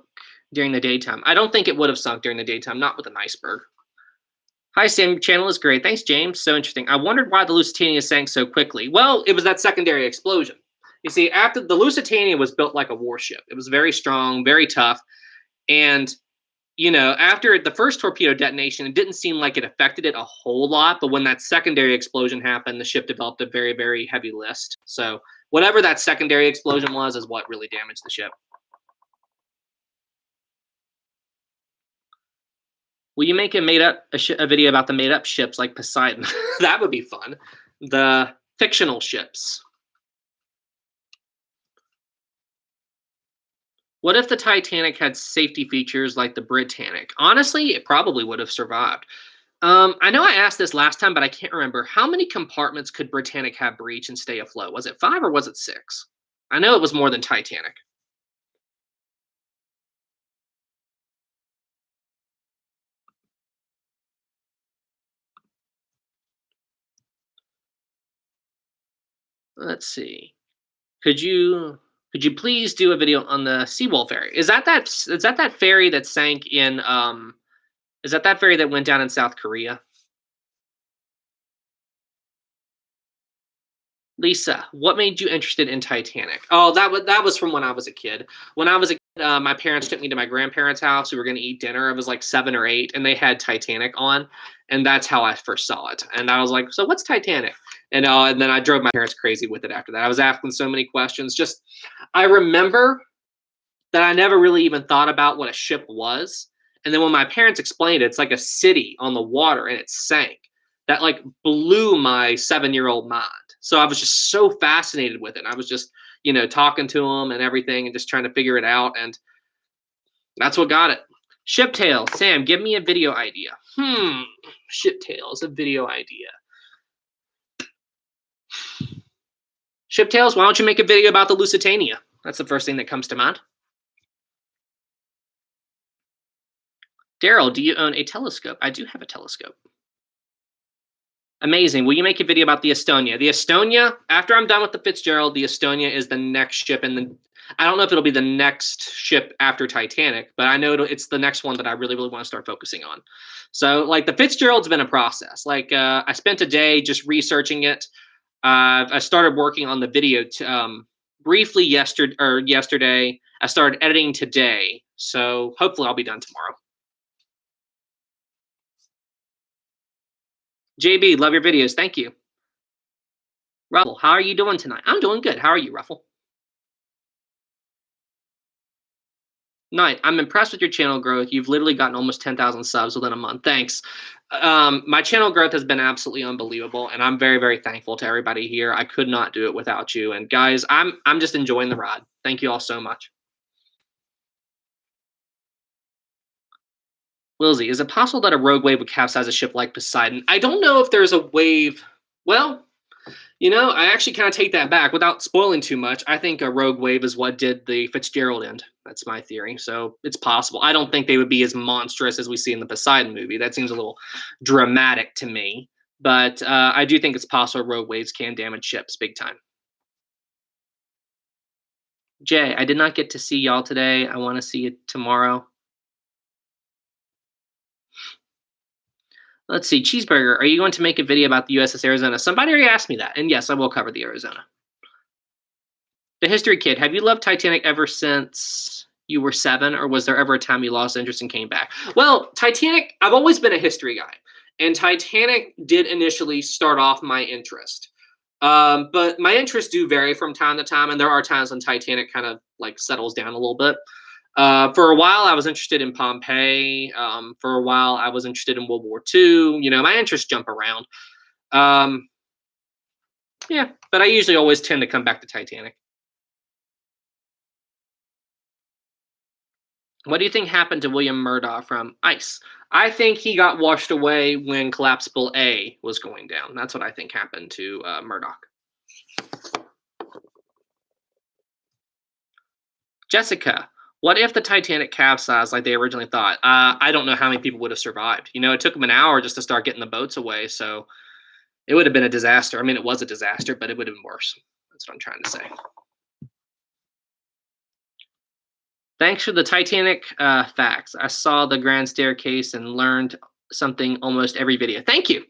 during the daytime? I don't think it would have sunk during the daytime, not with an iceberg. Hi Sam, your channel is great. Thanks James, so interesting. I wondered why the Lusitania sank so quickly. Well, it was that secondary explosion. You see, after the Lusitania was built like a warship. It was very strong, very tough. And, after the first torpedo detonation, it didn't seem like it affected it a whole lot. But when that secondary explosion happened, the ship developed a very, very heavy list. So whatever that secondary explosion was is what really damaged the ship. Will you make a video about the made-up ships like Poseidon? That would be fun. The fictional ships. What if the Titanic had safety features like the Britannic? Honestly, it probably would have survived. I know I asked this last time, but I can't remember. How many compartments could Britannic have breach and stay afloat? Was it 5 or was it 6? I know it was more than Titanic. Let's see. Could you please do a video on the Seawolf ferry? Is that ferry that sank in is that ferry that went down in South Korea? Lisa, what made you interested in Titanic? Oh, that was from when I was a kid. When I was a kid, my parents took me to my grandparents' house. We were going to eat dinner. I was like 7 or 8, and they had Titanic on, and that's how I first saw it. And I was like, "So what's Titanic?" And then I drove my parents crazy with it after that. I was asking so many questions. Just I remember that I never really even thought about what a ship was, and then when my parents explained it, it's like a city on the water, and it sank. That like blew my 7-year-old mind. So I was just so fascinated with it. I was just, talking to him and everything and just trying to figure it out. And that's what got it. Ship Tales. Sam, give me a video idea. Ship Tales, a video idea. Ship Tales, why don't you make a video about the Lusitania? That's the first thing that comes to mind. Daryl, do you own a telescope? I do have a telescope. Amazing. Will you make a video about the Estonia? The Estonia, after I'm done with the Fitzgerald, the Estonia is the next ship. And I don't know if it'll be the next ship after Titanic, but I know it's the next one that I really, really want to start focusing on. So like the Fitzgerald's been a process. Like I spent a day just researching it. I started working on the video briefly yesterday. I started editing today. So hopefully I'll be done tomorrow. JB, love your videos. Thank you. Ruffle, how are you doing tonight? I'm doing good. How are you, Ruffle? Knight, I'm impressed with your channel growth. You've literally gotten almost 10,000 subs within a month. Thanks. My channel growth has been absolutely unbelievable, and I'm very, very thankful to everybody here. I could not do it without you. And guys, I'm just enjoying the ride. Thank you all so much. Wilsey, is it possible that a rogue wave would capsize a ship like Poseidon? I don't know if there's a wave. Well, I actually kind of take that back without spoiling too much. I think a rogue wave is what did the Fitzgerald end. That's my theory. So it's possible. I don't think they would be as monstrous as we see in the Poseidon movie. That seems a little dramatic to me. But I do think it's possible rogue waves can damage ships big time. Jay, I did not get to see y'all today. I want to see you tomorrow. Let's see. Cheeseburger, are you going to make a video about the USS Arizona? Somebody already asked me that. And yes, I will cover the Arizona. The History Kid, have you loved Titanic ever since you were 7, or was there ever a time you lost interest and came back? Well, Titanic, I've always been a history guy, and Titanic did initially start off my interest. But my interests do vary from time to time, and there are times when Titanic kind of like settles down a little bit. For a while, I was interested in Pompeii. For a while, I was interested in World War II. My interests jump around. Yeah, but I usually always tend to come back to Titanic. What do you think happened to William Murdoch from Ice? I think he got washed away when Collapsible A was going down. That's what I think happened to Murdoch. Jessica, what if the Titanic capsized like they originally thought? I don't know how many people would have survived. It took them an hour just to start getting the boats away, so it would have been a disaster. I mean, it was a disaster, but it would have been worse. That's what I'm trying to say. Thanks for the Titanic facts. I saw the grand staircase and learned something almost every video. Thank you.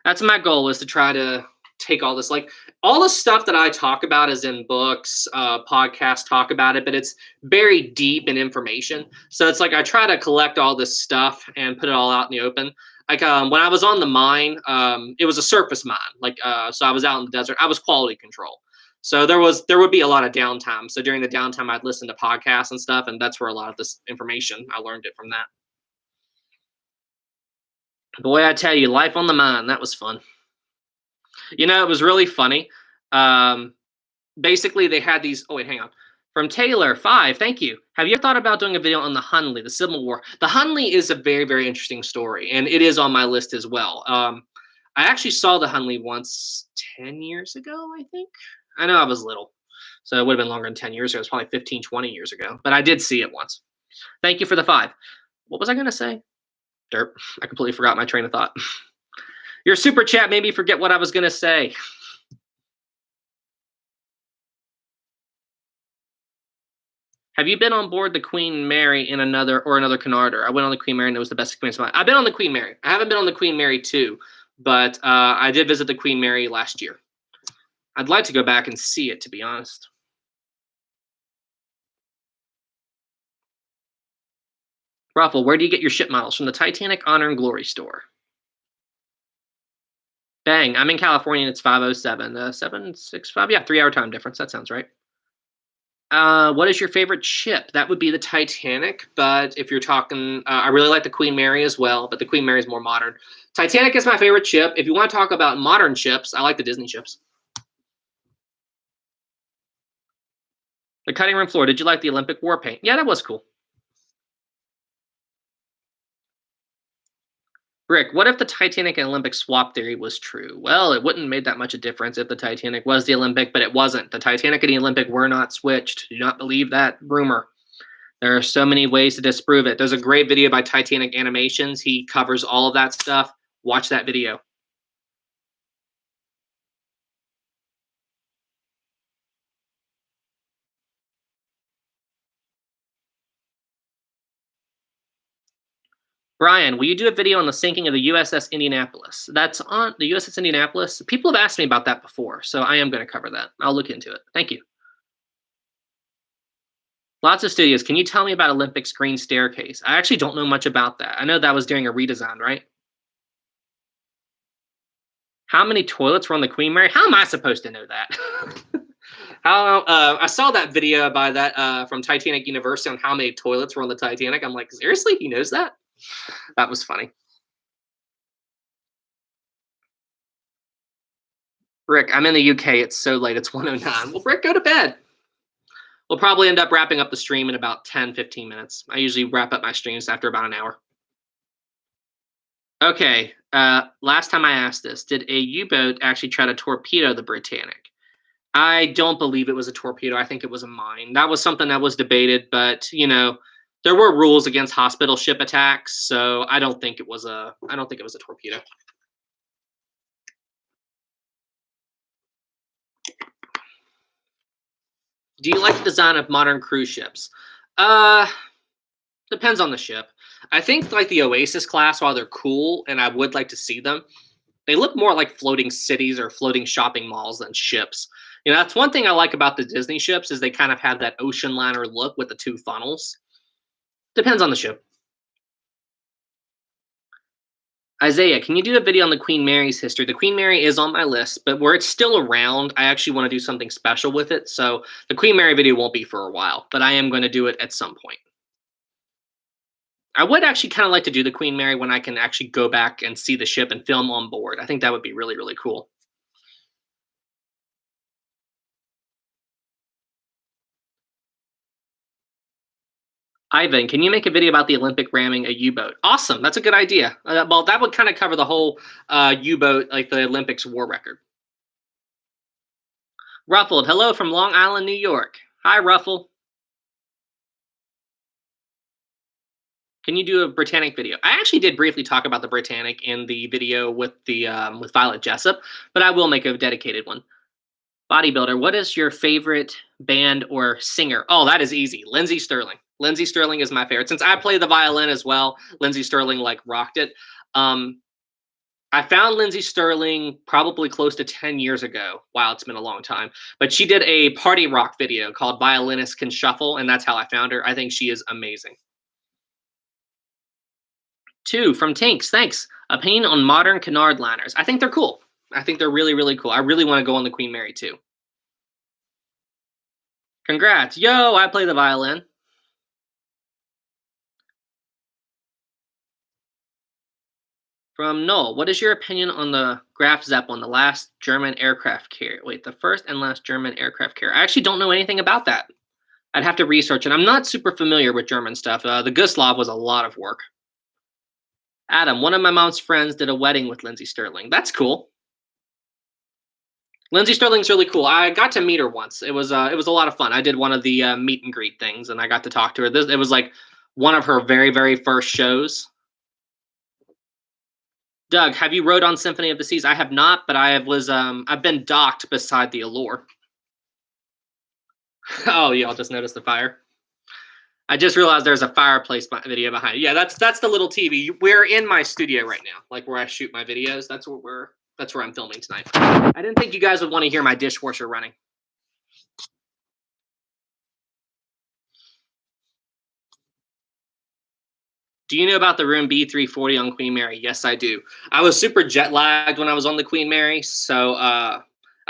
That's my goal, is to try to take all this, like all the stuff that I talk about is in books, podcasts talk about it, but it's very deep in information. So it's like I try to collect all this stuff and put it all out in the open. Like when I was on the mine, it was a surface mine. So I was out in the desert. I was quality control. So there would be a lot of downtime. So during the downtime, I'd listen to podcasts and stuff, and that's where a lot of this information, I learned it from that. Boy, I tell you, life on the mine, that was fun. It was really funny. Basically, they had these. Oh wait, hang on. From Taylor 5, thank you. Have you ever thought about doing a video on the Hunley, the Civil War? The Hunley is a very, very interesting story, and it is on my list as well. I actually saw the Hunley once 10 years ago, I think. I know I was little, so it would have been longer than 10 years ago. It was probably 15, 20 years ago, but I did see it once. Thank you for the 5. What was I going to say? Derp. I completely forgot my train of thought. Your super chat made me forget what I was going to say. Have you been on board the Queen Mary in another Cunarder? I went on the Queen Mary and it was the best experience of my life. I've been on the Queen Mary. I haven't been on the Queen Mary 2, but I did visit the Queen Mary last year. I'd like to go back and see it, to be honest. Ruffle, where do you get your ship models? From the Titanic Honor and Glory store. Bang, I'm in California and it's 5:07. 765, yeah, 3-hour time difference. That sounds right. What is your favorite ship? That would be the Titanic, but if you're talking, I really like the Queen Mary as well, but the Queen Mary is more modern. Titanic is my favorite ship. If you want to talk about modern ships, I like the Disney ships. The cutting room floor. Did you like the Olympic war paint? Yeah, that was cool. Rick, what if the Titanic and Olympic swap theory was true? Well, it wouldn't have made that much a difference if the Titanic was the Olympic, but it wasn't. The Titanic and the Olympic were not switched. Do not believe that rumor. There are so many ways to disprove it. There's a great video by Titanic Animations. He covers all of that stuff. Watch that video. Brian, will you do a video on the sinking of the USS Indianapolis? That's on the USS Indianapolis. People have asked me about that before, so I am going to cover that. I'll look into it. Thank you. Lots of studios. Can you tell me about Olympic green staircase? I actually don't know much about that. I know that was during a redesign, right? How many toilets were on the Queen Mary? How am I supposed to know that? How I saw that video by that from Titanic University on how many toilets were on the Titanic. I'm like, seriously, he knows that? That was funny. Rick, I'm in the UK. It's so late. It's 1:09. Well, Rick, go to bed. We'll probably end up wrapping up the stream in about 10, 15 minutes. I usually wrap up my streams after about an hour. Okay. Last time I asked this, did a U-boat actually try to torpedo the Britannic? I don't believe it was a torpedo. I think it was a mine. That was something that was debated, but there were rules against hospital ship attacks, so I don't think it was a torpedo. Do you like the design of modern cruise ships? Depends on the ship. I think like the Oasis class, while they're cool and I would like to see them, they look more like floating cities or floating shopping malls than ships. That's one thing I like about the Disney ships is they kind of have that ocean liner look with the two funnels. Depends on the ship. Isaiah, can you do a video on the Queen Mary's history? The Queen Mary is on my list, but where it's still around, I actually want to do something special with it. So the Queen Mary video won't be for a while, but I am going to do it at some point. I would actually kind of like to do the Queen Mary when I can actually go back and see the ship and film on board. I think that would be really, really cool. Ivan, can you make a video about the Olympic ramming a U-boat? Awesome. That's a good idea. Well, that would kind of cover the whole U-boat, like the Olympics war record. Ruffled, hello from Long Island, New York. Hi, Ruffle. Can you do a Britannic video? I actually did briefly talk about the Britannic in the video with the with Violet Jessup, but I will make a dedicated one. Bodybuilder, what is your favorite band or singer? Oh, that is easy. Lindsey Sterling. Lindsey Sterling is my favorite. Since I play the violin as well, Lindsey Sterling like rocked it. I found Lindsey Sterling probably close to 10 years ago. Wow, it's been a long time. But she did a party rock video called Violinists Can Shuffle, and that's how I found her. I think she is amazing. 2 from Tinks, thanks. Opinion on modern canard liners. I think they're cool. I think they're really, really cool. I really want to go on the Queen Mary too. Congrats. Yo, I play the violin. From Noel, what is your opinion on the Graf Zeppelin, the last German aircraft carrier? Wait, the first and last German aircraft carrier. I actually don't know anything about that. I'd have to research it. I'm not super familiar with German stuff. The Gustav was a lot of work. Adam, one of my mom's friends did a wedding with Lindsey Sterling. That's cool. Lindsey Sterling's really cool. I got to meet her once. It was a lot of fun. I did one of the meet and greet things, and I got to talk to her. It was like one of her very, very first shows. Doug, have you rode on Symphony of the Seas? I have not, but I've been docked beside the Allure. Oh, y'all just noticed the fire. I just realized there's a fireplace video behind it. Yeah, that's the little TV. We're in my studio right now, like where I shoot my videos. That's where I'm filming tonight. I didn't think you guys would want to hear my dishwasher running. Do you know about the room B340 on Queen Mary? Yes, I do. I was super jet lagged when I was on the Queen Mary, so I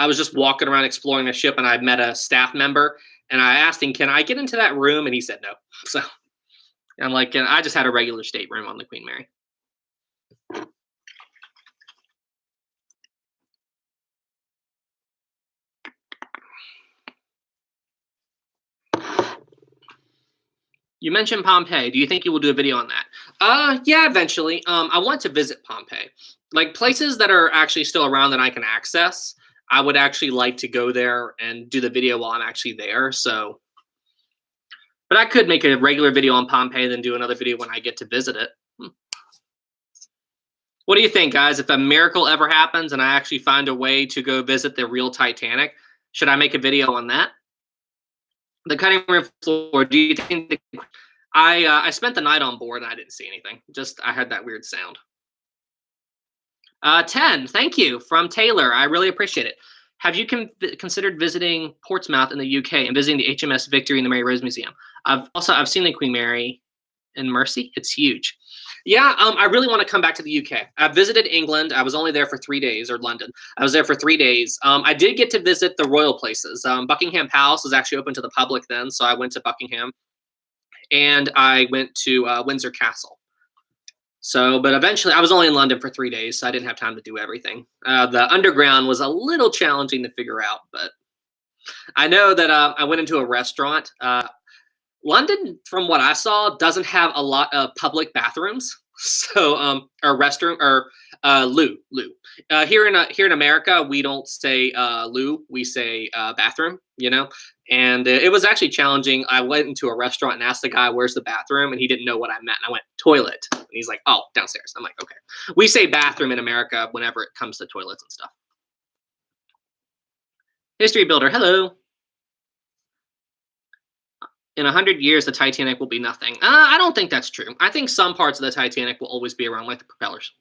was just walking around exploring the ship, and I met a staff member, and I asked him, "Can I get into that room?" And he said no. So I'm like, I just had a regular stateroom on the Queen Mary. You mentioned Pompeii. Do you think you will do a video on that? Yeah, eventually. I want to visit Pompeii. Like places that are actually still around that I can access. I would actually like to go there and do the video while I'm actually there. So, but I could make a regular video on Pompeii, then do another video when I get to visit it. What do you think, guys? If a miracle ever happens and I actually find a way to go visit the real Titanic, should I make a video on that? The cutting room floor. Do you think I spent the night on board and I didn't see anything. Just I heard that weird sound. 10. Thank you from Taylor. I really appreciate it. Have you considered visiting Portsmouth in the UK and visiting the HMS Victory and the Mary Rose Museum? I've seen the Queen Mary in Mersey. It's huge. Yeah, I really want to come back to the UK. I visited England. I was only there for 3 days, or London. I was there for 3 days. I did get to visit the royal places. Buckingham Palace was actually open to the public then, so I went to Buckingham, and I went to Windsor Castle. So, but eventually, I was only in London for 3 days, so I didn't have time to do everything. The underground was a little challenging to figure out, but I know that I went into a restaurant. London, from what I saw, doesn't have a lot of public bathrooms. So, or restroom, or loo. Here in America, we don't say loo, we say bathroom. And it was actually challenging. I went into a restaurant and asked the guy, "Where's the bathroom?" And he didn't know what I meant. And I went, "Toilet." And he's like, "Oh, downstairs." I'm like, "Okay." We say bathroom in America whenever it comes to toilets and stuff. History builder, hello. In 100 years, the Titanic will be nothing. I don't think that's true. I think some parts of the Titanic will always be around, like the propellers.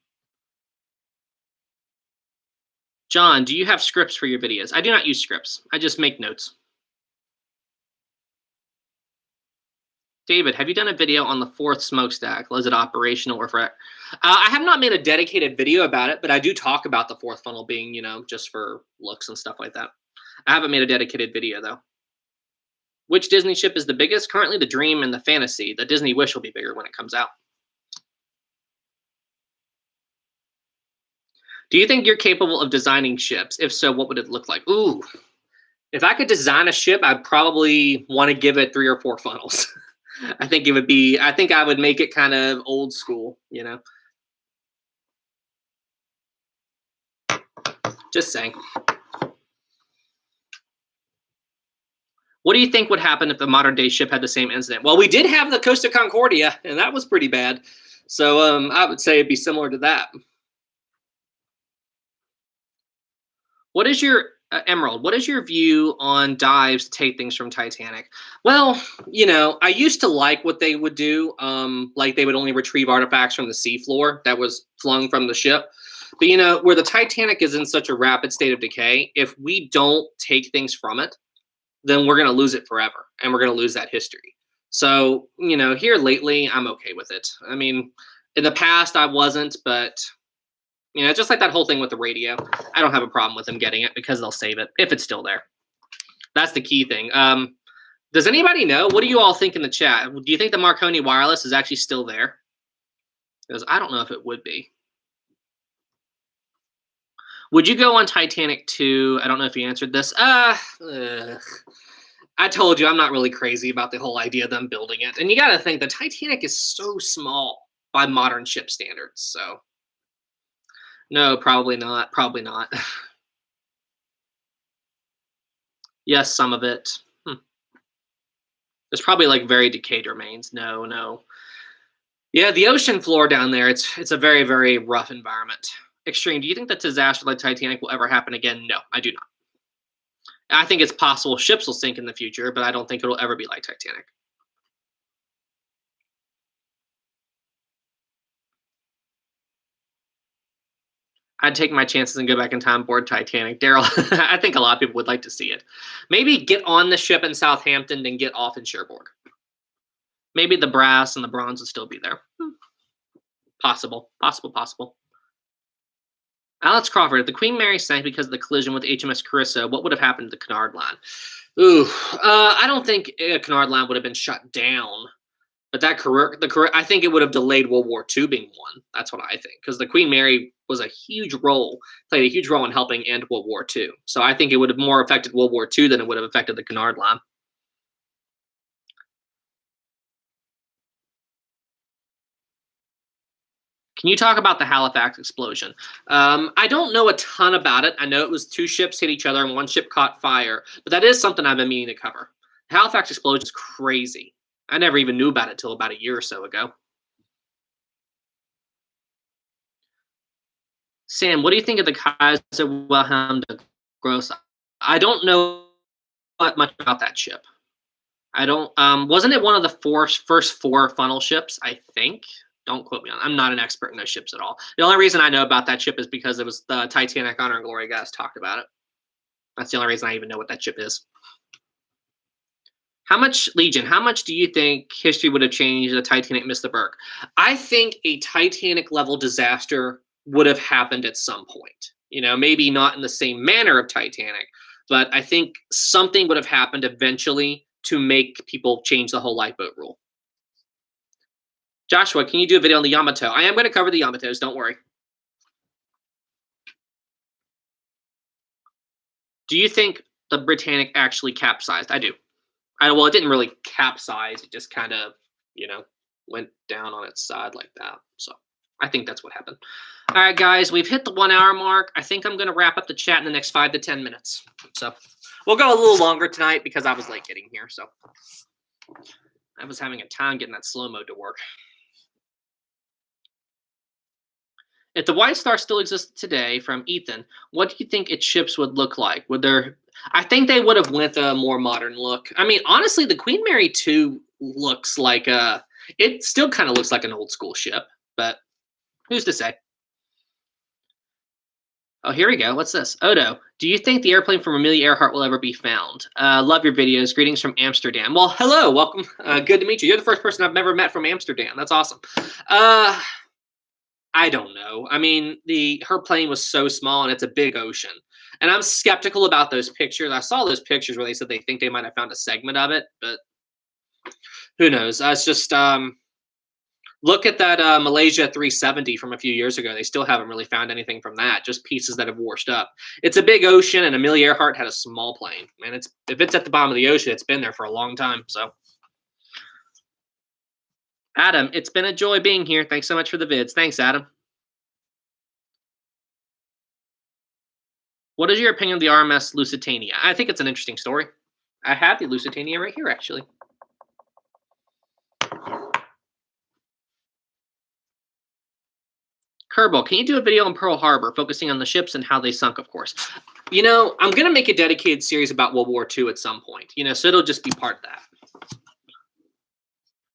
John, do you have scripts for your videos? I do not use scripts. I just make notes. David, have you done a video on the fourth smokestack? Was it operational or for? I have not made a dedicated video about it, but I do talk about the fourth funnel being, just for looks and stuff like that. I haven't made a dedicated video though. Which Disney ship is the biggest? Currently, the Dream and the Fantasy. The Disney Wish will be bigger when it comes out. Do you think you're capable of designing ships? If so, what would it look like? Ooh, if I could design a ship, I'd probably want to give it 3 or 4 funnels. I think I would make it kind of old school, Just saying. What do you think would happen if the modern day ship had the same incident? Well, we did have the Costa Concordia, and that was pretty bad. So I would say it'd be similar to that. What is your Emerald? What is your view on dives to take things from Titanic? Well, I used to like what they would do. Like they would only retrieve artifacts from the seafloor that was flung from the ship. But where the Titanic is in such a rapid state of decay, if we don't take things from it, then we're going to lose it forever, and we're going to lose that history. So, here lately, I'm okay with it. I mean, in the past, I wasn't, but, just like that whole thing with the radio, I don't have a problem with them getting it because they'll save it if it's still there. That's the key thing. Does anybody know? What do you all think in the chat? Do you think the Marconi wireless is actually still there? Because I don't know if it would be. Would you go on Titanic II? I don't know if you answered this. I told you I'm not really crazy about the whole idea of them building it. And you got to think the Titanic is so small by modern ship standards. So no, probably not. Probably not. Yes, some of it. There's probably like very decayed remains. No. Yeah, the ocean floor down there, it's a very, very rough environment. Extreme, do you think that disaster like Titanic will ever happen again? No, I do not. I think it's possible ships will sink in the future, but I don't think it'll ever be like Titanic. I'd take my chances and go back in time board Titanic. Daryl, I think a lot of people would like to see it. Maybe get on the ship in Southampton and get off in Cherbourg. Maybe the brass and the bronze would still be there. Possible. Alex Crawford, if the Queen Mary sank because of the collision with HMS Carissa, what would have happened to the Cunard Line? I don't think a Cunard Line would have been shut down, but I think it would have delayed World War II being won. That's what I think, because the Queen Mary played a huge role in helping end World War II. So I think it would have more affected World War II than it would have affected the Cunard Line. Can you talk about the Halifax explosion? I don't know a ton about it. I know it was 2 ships hit each other and 1 ship caught fire, but that is something I've been meaning to cover. The Halifax explosion is crazy. I never even knew about it till about a year or so ago. Sam, what do you think of the Kaiser Wilhelm de Gross? I don't know much about that ship. I don't. Wasn't it one of the first 4 funnel ships? I think. Don't quote me on. I'm not an expert in those ships at all. The only reason I know about that ship is because it was the Titanic Honor and Glory guys talked about it. That's the only reason I even know what that ship is. How much Legion? How much do you think history would have changed if the Titanic missed the berg? I think a Titanic level disaster would have happened at some point. You know, maybe not in the same manner of Titanic, but I think something would have happened eventually to make people change the whole lifeboat rule. Joshua, can you do a video on the Yamato? I am going to cover the Yamatos. Don't worry. Do you think the Britannic actually capsized? I do. Well, it didn't really capsize. It just kind of, you know, went down on its side like that. So I think that's what happened. All right, guys, we've hit the 1 hour mark. I think I'm going to wrap up the chat in the next 5 to 10 minutes. So we'll go a little longer tonight because I was late getting here. So I was having a time getting that slow mode to work. If the White Star still existed today, from Ethan, what do you think its ships would look like? Would there? I think they would have went a more modern look. I mean, honestly, the Queen Mary II looks like a. It still kind of looks like an old school ship, but who's to say? Oh, here we go. What's this? Odo, do you think the airplane from Amelia Earhart will ever be found? Love your videos. Greetings from Amsterdam. Well, hello, welcome. Good to meet you. You're the first person I've never met from Amsterdam. That's awesome. I don't know. I mean, her plane was so small and it's a big ocean. And I'm skeptical about those pictures. I saw those pictures where they said they think they might have found a segment of it, but who knows? It's just look at that Malaysia 370 from a few years ago. They still haven't really found anything from that, just pieces that have washed up. It's a big ocean, and Amelia Earhart had a small plane. And if it's at the bottom of the ocean, it's been there for a long time. So, Adam, it's been a joy being here. Thanks so much for the vids. Thanks, Adam. What is your opinion of the RMS Lusitania? I think it's an interesting story. I have the Lusitania right here, actually. Kerbal, can you do a video on Pearl Harbor, focusing on the ships and how they sunk, of course? You know, I'm going to make a dedicated series about World War II at some point, you know, so it'll just be part of that.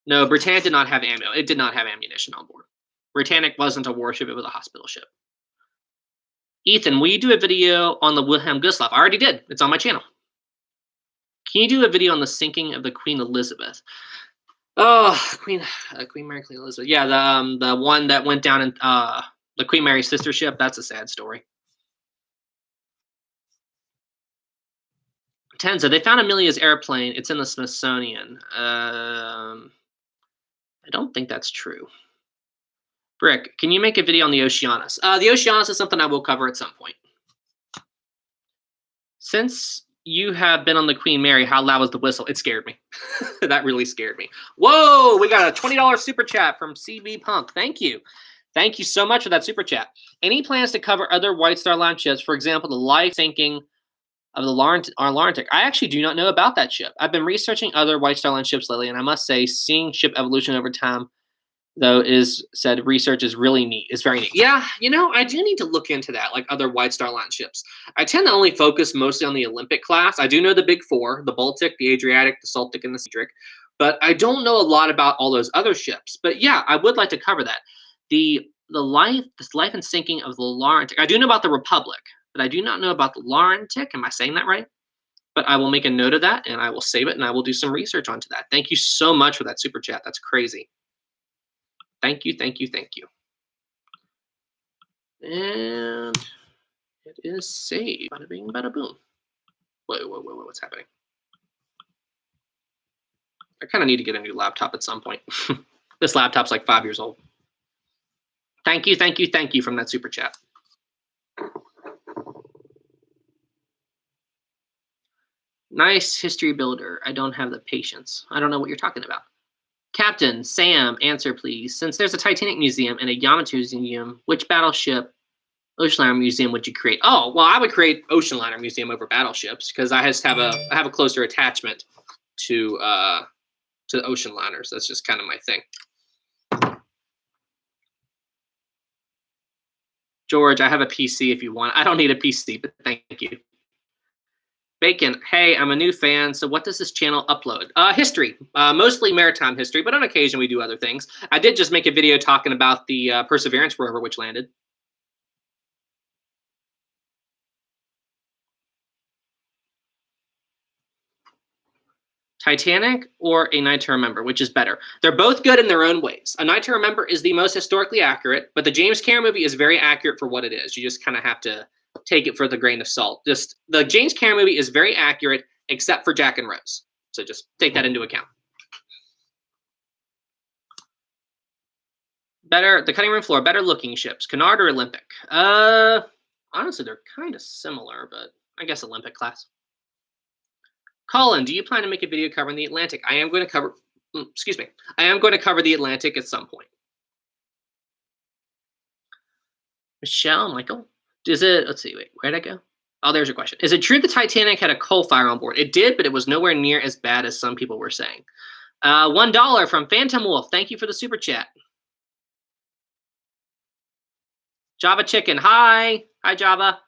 No, Britannia did not have ammo. It did not have ammunition on board. Britannic wasn't a warship. It was a hospital ship. Ethan, will you do a video on the Wilhelm Gustloff? I already did. It's on my channel. Can you do a video on the sinking of the Queen Elizabeth? Oh, Queen Mary, Queen Elizabeth. Yeah, the one that went down in the Queen Mary's sister ship. That's a sad story. Tenza, they found Amelia's airplane. It's in the Smithsonian. I don't think that's true. Brick, can you make a video on the Oceanus? The Oceanus is something I will cover at some point. Since you have been on the Queen Mary, how loud was the whistle? It scared me. That really scared me. Whoa, we got a $20 super chat from CB Punk. Thank you. Thank you so much for that super chat. Any plans to cover other White Star Line ships, for example, the life sinking of the Larntic? I actually do not know about that ship. I've been researching other White Star Line ships lately, and I must say, seeing ship evolution over time, though, research is really neat. It's very neat. Yeah, you know, I do need to look into that, like other White Star Line ships. I tend to only focus mostly on the Olympic class. I do know the big four, the Baltic, the Adriatic, the Celtic, and the Cedric, but I don't know a lot about all those other ships. But yeah, I would like to cover that. The life and sinking of the Laurentic. I do know about the Republic, but I do not know about the Laurentic. Am I saying that right? But I will make a note of that, and I will save it, and I will do some research onto that. Thank you so much for that super chat. That's crazy. Thank you, thank you, thank you. And it is saved. Bada bing, bada boom. Whoa, what's happening? I kind of need to get a new laptop at some point. This laptop's like 5 years old. Thank you, thank you, thank you from that super chat. Nice history builder. I don't have the patience. I don't know what you're talking about. Captain Sam, answer please. Since there's a Titanic museum and a Yamato museum, which battleship ocean liner museum would you create? Oh, well, I would create ocean liner museum over battleships because I have a closer attachment to ocean liners. That's just kind of my thing. George, I have a PC if you want. I don't need a PC, but thank you. Bacon, hey, I'm a new fan, so what does this channel upload? History, mostly maritime history, but on occasion we do other things. I did just make a video talking about the Perseverance rover which landed. Titanic or A Night to Remember, which is better? They're both good in their own ways. A Night to Remember is the most historically accurate, but the James Cameron movie is very accurate for what it is. You just kind of have to take it for the grain of salt. Just the James Cameron movie is very accurate, except for Jack and Rose. So just take that into account. Better, the cutting room floor, better looking ships, Cunard or Olympic? Honestly, they're kind of similar, but I guess Olympic class. Colin, do you plan to make a video covering the Atlantic? I am going to cover, excuse me, I am going to cover the Atlantic at some point. Michelle, Michael, is it, let's see, wait, where'd I go? Oh, there's your question. Is it true the Titanic had a coal fire on board? It did, but it was nowhere near as bad as some people were saying. $1 from Phantom Wolf. Thank you for the super chat. Java Chicken, hi. Hi, Java.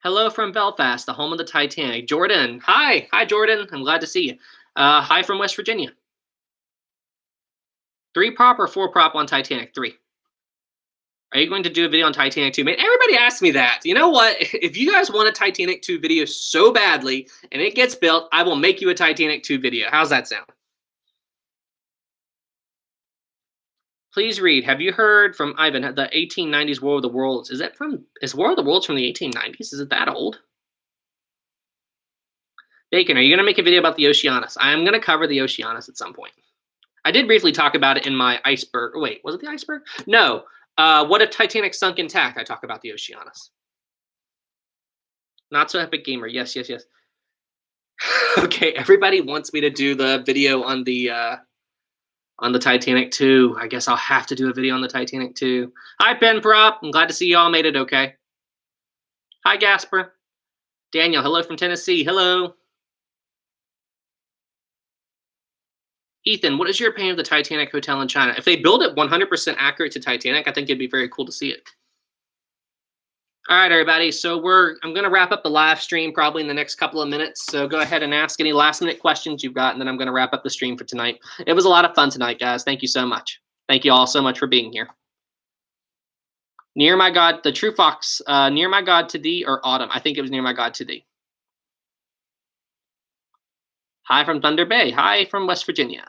Hello from Belfast, the home of the Titanic. Jordan, hi. Hi, Jordan. I'm glad to see you. Hi from West Virginia. 3 prop or 4 prop on Titanic? 3. Are you going to do a video on Titanic 2? Man, everybody asks me that. You know what? If you guys want a Titanic 2 video so badly and it gets built, I will make you a Titanic 2 video. How's that sound? Please read. Have you heard from Ivan the 1890s War of the Worlds? Is War of the Worlds from the 1890s? Is it that old? Bacon, are you going to make a video about the Oceanus? I am going to cover the Oceanus at some point. I did briefly talk about it in my iceberg. Oh, wait, was it the iceberg? No. What if Titanic sunk intact? I talk about the Oceanus. Not so epic gamer. Yes, yes, yes. Okay, everybody wants me to do the video on the Titanic 2. I guess I'll have to do a video on the Titanic 2. Hi, Pen Prop. I'm glad to see you all made it okay. Hi, Gasper. Daniel, hello from Tennessee. Hello. Ethan, what is your opinion of the Titanic Hotel in China? If they build it 100% accurate to Titanic, I think it'd be very cool to see it. All right, everybody. So I'm going to wrap up the live stream probably in the next couple of minutes. So go ahead and ask any last-minute questions you've got, and then I'm going to wrap up the stream for tonight. It was a lot of fun tonight, guys. Thank you so much. Thank you all so much for being here. Near my God, the True Fox, near my God to thee or autumn? I think it was near my God to thee. Hi from Thunder Bay. Hi from West Virginia.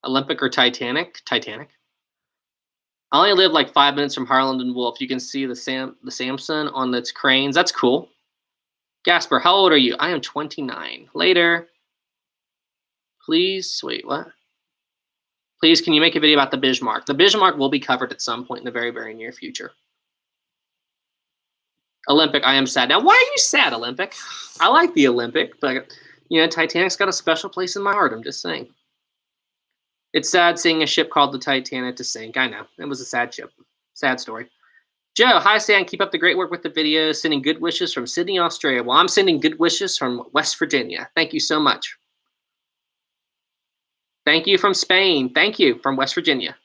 Olympic or Titanic? Titanic. I only live like 5 minutes from Harland and Wolf. You can see the Samson on its cranes. That's cool. Gasper, how old are you? I am 29. Later. Please, wait, what? Please, can you make a video about the Bismarck? The Bismarck will be covered at some point in the very, very near future. Olympic, I am sad. Now, why are you sad, Olympic? I like the Olympic, but, you know, Titanic's got a special place in my heart. I'm just saying. It's sad seeing a ship called the Titanic to sink. I know. It was a sad ship. Sad story. Joe, hi, Stan. Keep up the great work with the videos. Sending good wishes from Sydney, Australia. Well, I'm sending good wishes from West Virginia. Thank you so much. Thank you from Spain. Thank you from West Virginia.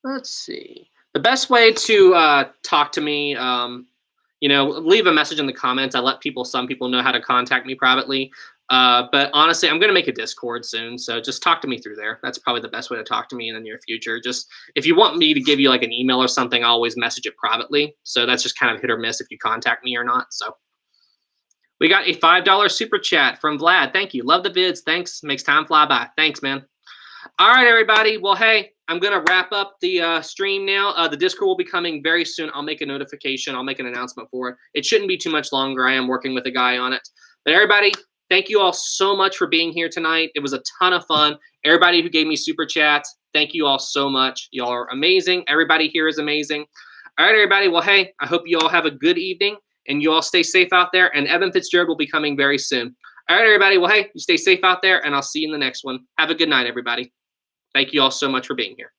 Let's see. The best way to talk to me, you know, leave a message in the comments. I let some people know how to contact me privately. But honestly, I'm going to make a Discord soon. So just talk to me through there. That's probably the best way to talk to me in the near future. Just if you want me to give you like an email or something, I'll always message it privately. So that's just kind of hit or miss if you contact me or not. So we got a $5 super chat from Vlad. Thank you. Love the vids. Thanks. Makes time fly by. Thanks, man. All right, everybody. Well, hey, I'm going to wrap up the stream now. The Discord will be coming very soon. I'll make a notification. I'll make an announcement for it. It shouldn't be too much longer. I am working with a guy on it. But everybody, thank you all so much for being here tonight. It was a ton of fun. Everybody who gave me super chats, thank you all so much. Y'all are amazing. Everybody here is amazing. All right, everybody. Well, hey, I hope you all have a good evening and you all stay safe out there. And Edmund Fitzgerald will be coming very soon. All right, everybody. Well, hey, you stay safe out there and I'll see you in the next one. Have a good night, everybody. Thank you all so much for being here.